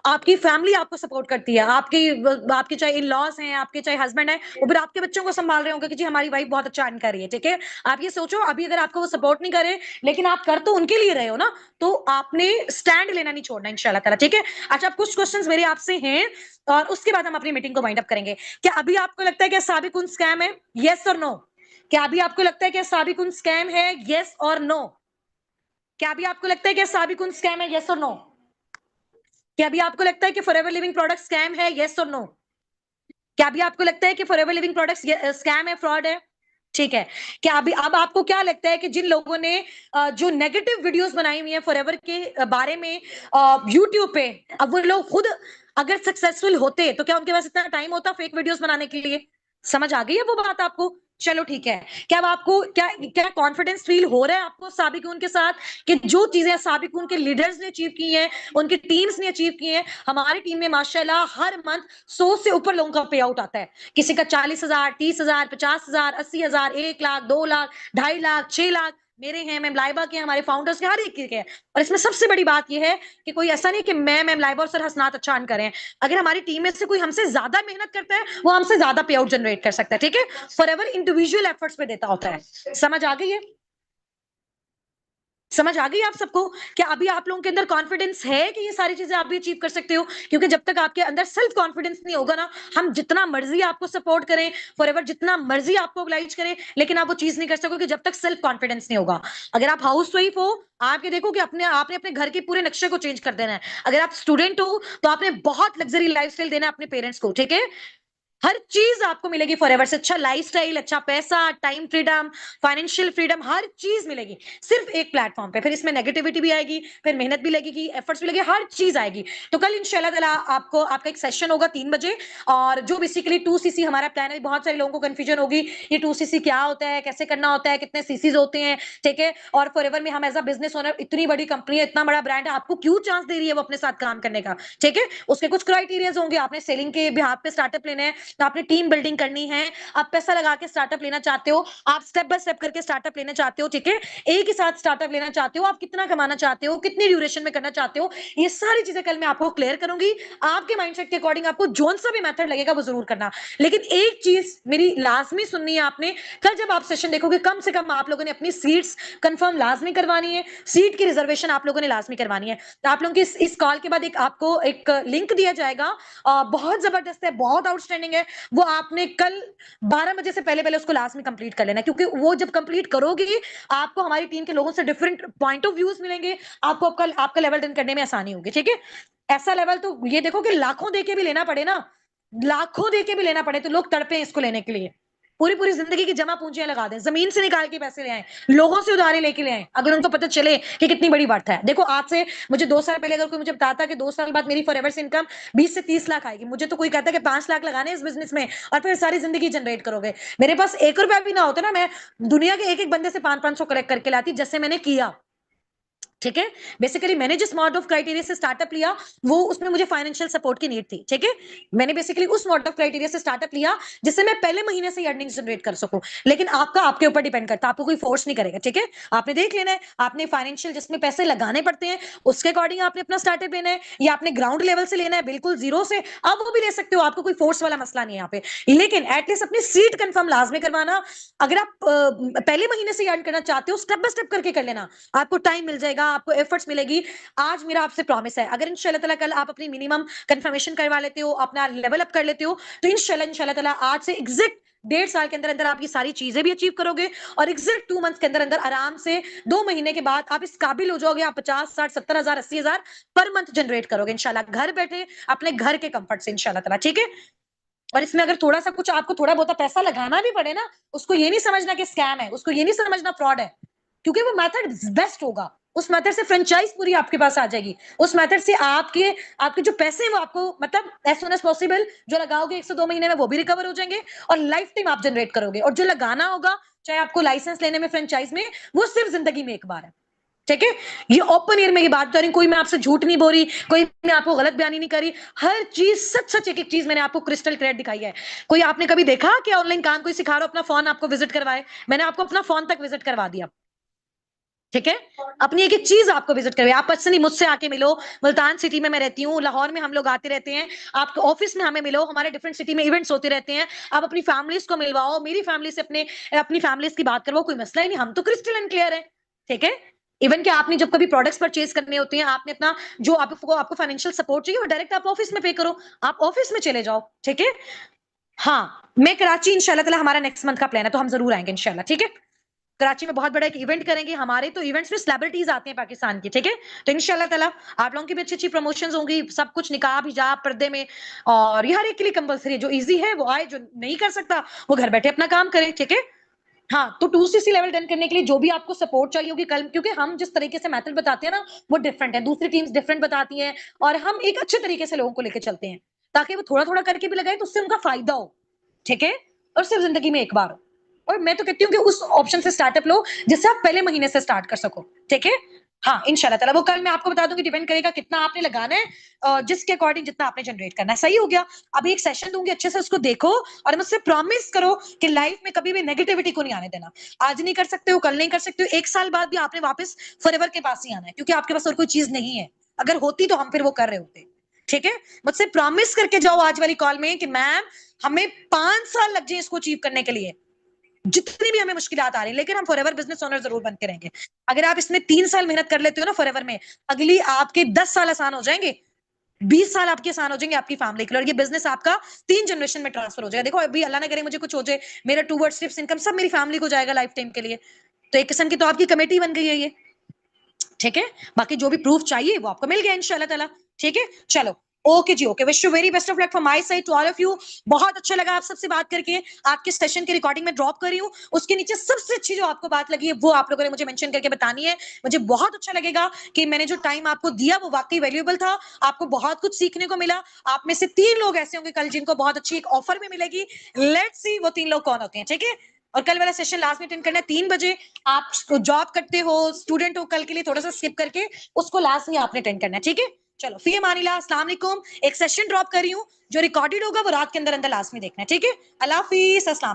आपकी फैमिली आपको सपोर्ट करती है, आपकी आपके चाहे इन लॉज हैं, आपके चाहे हस्बैंड है, वो फिर आपके बच्चों को संभाल रहे होंगे कि जी हमारी वाइफ बहुत अच्छा अर्न कर रही है। ठीक है, आप ये सोचो, अभी अगर आपको वो सपोर्ट नहीं करे, लेकिन आप कर तो उनके लिए रहे हो ना, तो आपने स्टैंड लेना नहीं छोड़ना इंशाल्लाह ताला। ठीक है, अच्छा, अब कुछ क्वेश्चंस मेरे आपसे हैं, और उसके बाद हम अपनी मीटिंग को वाइंड अप करेंगे। क्या अभी आपको लगता है कि साबिकुन स्कैम है? यस और नो? क्या अभी आपको लगता है कि साबिकुन स्कैम है? यस और नो? क्या अभी आपको लगता है कि साबिकुन स्कैम है? यस और नो? क्या अभी आपको लगता है कि फॉरएवर लिविंग प्रोडक्ट स्कैम है? यस और नो? क्या अभी आपको लगता है कि फॉरएवर लिविंग प्रोडक्ट्स स्कैम है, फ्रॉड है? ठीक है, क्या अभी अब आपको क्या लगता है कि जिन लोगों ने जो नेगेटिव वीडियोस बनाई हुई है फॉरएवर के बारे में यूट्यूब पे, अब वो लोग खुद अगर सक्सेसफुल होते तो क्या उनके पास इतना टाइम होता फेक वीडियोस बनाने के लिए? समझ आ गई है वो बात आपको? चलो ठीक है, क्या अब आपको क्या क्या कॉन्फिडेंस फील हो रहा है आपको साबिकून के साथ, कि जो चीजें साबिकून के लीडर्स ने अचीव की हैं, उनकी टीम्स ने अचीव की हैं? हमारी टीम में माशाल्लाह हर मंथ 100 से ऊपर लोगों का पे आउट आता है। किसी का 40,000, 30,000, 50,000, 80,000, 1 लाख, 2 लाख, 2.5 लाख, 6 लाख मेरे हैं, मैम लाइबा के, हमारे फाउंडर्स के, हर एक के हैं। और इसमें सबसे बड़ी बात यह है कि कोई ऐसा नहीं कि मैं मैम लाइबा और सर हसनात अच्छा अर्न करें। अगर हमारी टीम में से कोई हमसे ज्यादा मेहनत करता है, वो हमसे ज्यादा पे आउट जनरेट कर सकता है। ठीक है, फॉरएवर इंडिविजुअल एफर्ट्स पे देता होता है। समझ आ गई है? समझ आ गई आप सबको? क्या अभी आप लोगों के अंदर कॉन्फिडेंस है कि ये सारी चीजें आप भी अचीव कर सकते हो? क्योंकि जब तक आपके अंदर सेल्फ कॉन्फिडेंस नहीं होगा ना, हम जितना मर्जी आपको सपोर्ट करें, फॉरएवर जितना मर्जी आपको oblige करें, लेकिन आप वो चीज नहीं कर सकोगे जब तक सेल्फ कॉन्फिडेंस नहीं होगा। अगर आप हाउस वाइफ हो, आपके देखो कि अपने आपने अपने घर के पूरे नक्शे को चेंज कर देना है। अगर आप स्टूडेंट हो, तो आपने बहुत लग्जरी लाइफस्टाइल देना है अपने पेरेंट्स को। ठीक है, हर चीज आपको मिलेगी फॉरएवर से। अच्छा लाइफस्टाइल, अच्छा पैसा, टाइम फ्रीडम, फाइनेंशियल फ्रीडम, हर चीज मिलेगी सिर्फ एक प्लेटफॉर्म पे। फिर इसमें नेगेटिविटी भी आएगी, फिर मेहनत भी लगेगी, एफर्ट्स भी लगेगी, हर चीज आएगी। तो कल इंशाल्लाह ताला आपको आपका एक सेशन होगा 3 बजे, और जो बेसिकली 2cc हमारा प्लान है। बहुत सारे लोगों को कंफ्यूजन होगी ये 2cc क्या होता है, कैसे करना होता है, कितने सीसीज होते हैं, ठीक है। और फॉरएवर में हम एज अ बिजनेस ओनर, इतनी बड़ी कंपनी है, इतना बड़ा ब्रांड है, आपको क्यों चांस दे रही है वो अपने साथ काम करने का, ठीक है। उसके कुछ क्राइटेरियाज होंगे। आपने सेलिंग के बिहाफ पे स्टार्टअप लेना है, तो आपने टीम बिल्डिंग करनी है, आप पैसा लगा के स्टार्टअप लेना चाहते हो, आप स्टेप बाय स्टेप करके स्टार्टअप लेना चाहते हो, ठीक है। एक ही साथ स्टार्टअप लेना चाहते हो, आप कितना कमाना चाहते हो, कितनी ड्यूरेशन में करना चाहते हो, ये सारी चीजें कल मैं आपको क्लियर करूंगी। आपके माइंडसेट के अकॉर्डिंग आपको जोन सा भी मेथड लगेगा वो जरूर करना। लेकिन एक चीज मेरी लाजमी सुननी है आपने, कल जब आप सेशन देखोगे कम से कम आप लोगों ने अपनी सीट्स कंफर्म लाजमी करवानी है, सीट की रिजर्वेशन आप लोगों ने लाजमी करवानी है। तो आप लोगों की इस कॉल के बाद एक आपको एक लिंक दिया जाएगा, बहुत जबरदस्त है, बहुत आउटस्टैंडिंग है। वो आपने कल 12 बजे से पहले पहले उसको लास्ट में कंप्लीट कर लेना, क्योंकि वो जब कंप्लीट करोगे आपको हमारी टीम के लोगों से डिफरेंट पॉइंट ऑफ व्यूज मिलेंगे, आपको आपका लेवल डन करने में आसानी होगी, ठीक है। ऐसा लेवल तो ये देखो कि लाखों देके भी लेना पड़े ना, लाखों देके भी लेना पड़े तो लोग तड़पे इसको लेने के लिए। पूरी पूरी जिंदगी की जमा पूंजियां लगा दें, जमीन से निकाल के पैसे ले आए, लोगों से उधारी लेके ले आए, अगर उनको पता चले कि कितनी बड़ी बात है। देखो आज से मुझे 2 साल पहले अगर कोई मुझे बताता कि 2 साल बाद मेरी फॉरएवर से इनकम 20 से 30 लाख आएगी, मुझे तो कोई कहता कि 5 लाख लगाने इस बिजनेस में और फिर सारी जिंदगी जनरेट करोगे, मेरे पास 1 रुपया भी ना होता ना, मैं दुनिया के एक एक बंदे से 500-500 कलेक्ट करके लाती, जैसे मैंने किया, ठीक है। बेसिकली मैंने जिस मॉड ऑफ क्राइटेरिया से स्टार्टअप लिया वो उसमें मुझे फाइनेंशियल सपोर्ट की नीड थी, ठीक है। मैंने बेसिकली उस मॉड ऑफ क्राइटेरिया से स्टार्टअप लिया जिससे मैं पहले महीने से अर्निंग जनरेट कर सकूं। लेकिन आपका आपके ऊपर डिपेंड करता है, आपको कोई फोर्स नहीं करेगा, ठीक है। आपने देख लेना है, आपने फाइनेंशियल जिसमें पैसे लगाने पड़ते हैं उसके अकॉर्डिंग आपने अपना स्टार्टअप लेना है, या आपने ग्राउंड लेवल से लेना है बिल्कुल जीरो से, आप वो भी ले सकते हो, आपको कोई फोर्स वाला मसला नहीं है यहाँ पे। लेकिन एटलीस्ट अपनी सीट कंफर्म लाजमी करवाना। अगर आप पहले महीने से अर्न करना चाहते हो स्टेप बाय स्टेप करके कर लेना, आपको टाइम मिल जाएगा, आपको एफर्ट्स मिलेगी। आज मेरा आपसे प्रॉमिस है, अगर इंशाल्लाह ताला कल आप अपनी मिनिमम कंफर्मेशन करवा लेते हो, अपना लेवल अप कर लेते हो, तो इंशाल्लाह इंशाल्लाह ताला आज से एग्जैक्ट 1.5 साल के अंदर अंदर आप ये सारी चीजें भी अचीव करोगे, और एग्जैक्ट 2 मंथ्स के अंदर अंदर आराम से 2 महीने के बाद आप इस काबिल हो जाओगे, आप 50, 60, 70 हजार, 80 हजार पर मंथ जनरेट करोगे इंशाल्लाह, घर बैठे अपने घर के कंफर्ट से इंशाल्लाह ताला, ठीक है। और इसमें अगर थोड़ा सा कुछ आपको थोड़ा बहुत पैसा लगाना भी पड़े ना, उसको ये नहीं समझना कि स्कैम है, उसको ये नहीं समझना फ्रॉड है, क्योंकि वो मेथड बेस्ट होगा। उस मेथड से फ्रेंचाइज पूरी आपके पास आ जाएगी, उस मेथड से आपके आपके जो पैसे हैं वो आपको मतलब एज सुन एज पॉसिबल जो लगाओगे 1 से 2 महीने में वो भी रिकवर हो जाएंगे, और लाइफ टाइम आप जनरेट करोगे। और जो लगाना होगा चाहे आपको लाइसेंस लेने में फ्रेंचाइज में, वो सिर्फ जिंदगी में एक बार है, ठीक है। ये ओपन एयर में ये बात कर रही हूँ, कोई मैं आपसे झूठ नहीं बोल रही, कोई मैं आपको गलत बयानी नहीं करी, हर चीज सच सच एक एक चीज मैंने आपको क्रिस्टल क्लियर दिखाई है। कोई आपने कभी देखा कि ऑनलाइन काम कोई सिखा रहा हो अपना फोन आपको विजिट करवाए? मैंने आपको अपना फोन तक विजिट करवा दिया, ठीक है। अपनी एक एक चीज आपको विजिट करवाई, आप पर्सनली मुझसे आके मिलो। मुल्तान सिटी में मैं रहती हूँ, लाहौर में हम लोग आते रहते हैं, आप ऑफिस में हमें मिलो, हमारे डिफरेंट सिटी में इवेंट्स होते रहते हैं, आप अपनी फैमिलीज को मिलवाओ, मेरी फैमिली से अपने अपनी फैमिलीज की बात करवाओ, कोई मसला ही नहीं, हम तो क्रिस्टल एंड क्लियर है, ठीक है। इवन कि आपने जब कभी प्रोडक्ट्स परचेज करने होते हैं, आपने अपना जो आपको आपको फाइनेंशियल सपोर्ट चाहिए वो डायरेक्ट आप ऑफिस में पे करो, आप ऑफिस में चले जाओ, ठीक है। हाँ, मैं कराची इंशाल्लाह ताला हमारा नेक्स्ट मंथ का प्लान है, तो हम जरूर आएंगे इंशाल्लाह, ठीक है। कराची में बहुत बड़ा एक इवेंट करेंगे, हमारे तो इवेंट्स में सेलिब्रिटीज आते हैं पाकिस्तान की, ठीक है। तो इंशाल्लाह ताला आप लोगों की भी अच्छी अच्छी प्रमोशंस होंगी, सब कुछ निकाह हिजाब पर्दे में, और ये हर एक के लिए कंपलसरी है, जो इजी है वो आए, जो नहीं कर सकता वो घर बैठे अपना काम करे, ठीक है। हाँ, तो 2cc लेवल डन करने के लिए जो भी आपको सपोर्ट चाहिए होगी कल, क्योंकि हम जिस तरीके से मेथड बताते हैं ना वो डिफरेंट है, दूसरी टीम्स डिफरेंट बताती हैं, और हम एक अच्छे तरीके से लोगों को लेकर चलते हैं ताकि वो थोड़ा थोड़ा करके भी लगाए तो उससे उनका फायदा हो, ठीक है। और सिर्फ जिंदगी में एक बार हो। और मैं तो कहती हूँ कि उस ऑप्शन से स्टार्टअप लो जिससे आप पहले महीने से स्टार्ट कर सको, ठीक है। हाँ इंशाल्लाह ताला वो कल मैं आपको बता दूंगी, डिपेंड करेगा कितना आपने लगाना है, जिसके अकॉर्डिंग जितना आपने जनरेट करना है, सही हो गया। अभी एक सेशन दूंगी, अच्छे से उसको देखो, और मुझसे प्रॉमिस करो कि लाइफ में कभी भी नेगेटिविटी को नहीं आने देना। आज नहीं कर सकते हो, कल नहीं कर सकते हो, 1 साल बाद भी आपने वापस फॉरएवर के पास ही आना है, क्योंकि आपके पास और कोई चीज नहीं है। अगर होती तो हम फिर वो कर रहे होते, ठीक है। मुझसे प्रॉमिस करके जाओ आज वाली कॉल में कि मैम हमें 5 साल लग जाए इसको अचीव करने के लिए, जितनी भी हमें मुश्किलात आ रही है, लेकिन हम फॉरएवर बिजनेस ओनर जरूर बनते रहेंगे। अगर आप इसमें 3 साल मेहनत कर लेते हो ना फॉरएवर में, अगली आपके 10 साल आसान हो जाएंगे, 20 साल आपके आसान हो जाएंगे आपकी फैमिली के लिए, और ये बिजनेस आपका 3 जनरेशन में ट्रांसफर हो जाएगा। देखो अभी अल्लाह ना करे मुझे कुछ हो जाए, मेरा टूवर्ड्स ट्रिप्स इनकम सब मेरी फैमिली को जाएगा लाइफ टाइम के लिए, तो एक किस्म की तो आपकी कमेटी बन गई है ये, ठीक है। बाकी जो भी प्रूफ चाहिए वो आपको मिल गया इंशाल्लाह ताला, ठीक है। चलो ओके जी, okay. Wish you very best of luck from my side to all of you. बहुत अच्छा लगा आप सबसे बात करके। आपके सेशन की रिकॉर्डिंग मैं ड्रॉप कर रही हूँ। उसके नीचे सबसे अच्छी जो आपको बात लगी है, वो आप लोगों ने मुझे मेंशन करके बतानी है। मुझे बहुत अच्छा लगेगा कि मैंने जो टाइम आपको दिया, वो वाक़ई वैल्यूएबल था। आपको बहुत कुछ सीखने को मिला। आप में से 3 लोग ऐसे होंगे कल जिनको बहुत अच्छी एक ऑफर भी मिलेगी। लेट्स सी वो 3 लोग कौन होते हैं, ठीक है? और कल वाला सेशन लास्ट में अटेंड करना है 3 बजे। आप जॉब करते हो, स्टूडेंट हो, कल के लिए थोड़ा-सा स्किप करके उसको लास्ट में आपने अटेंड करना है, ठीक है? चलो, फी अमानिल्लाह, अस्सलाम वालेकुम। एक सेशन ड्रॉप कर रही हूँ, जो रिकॉर्डेड होगा वो रात के अंदर-अंदर लास्ट में देखना है, ठीक है? अल्लाह हाफ़िज़, अस्सलाम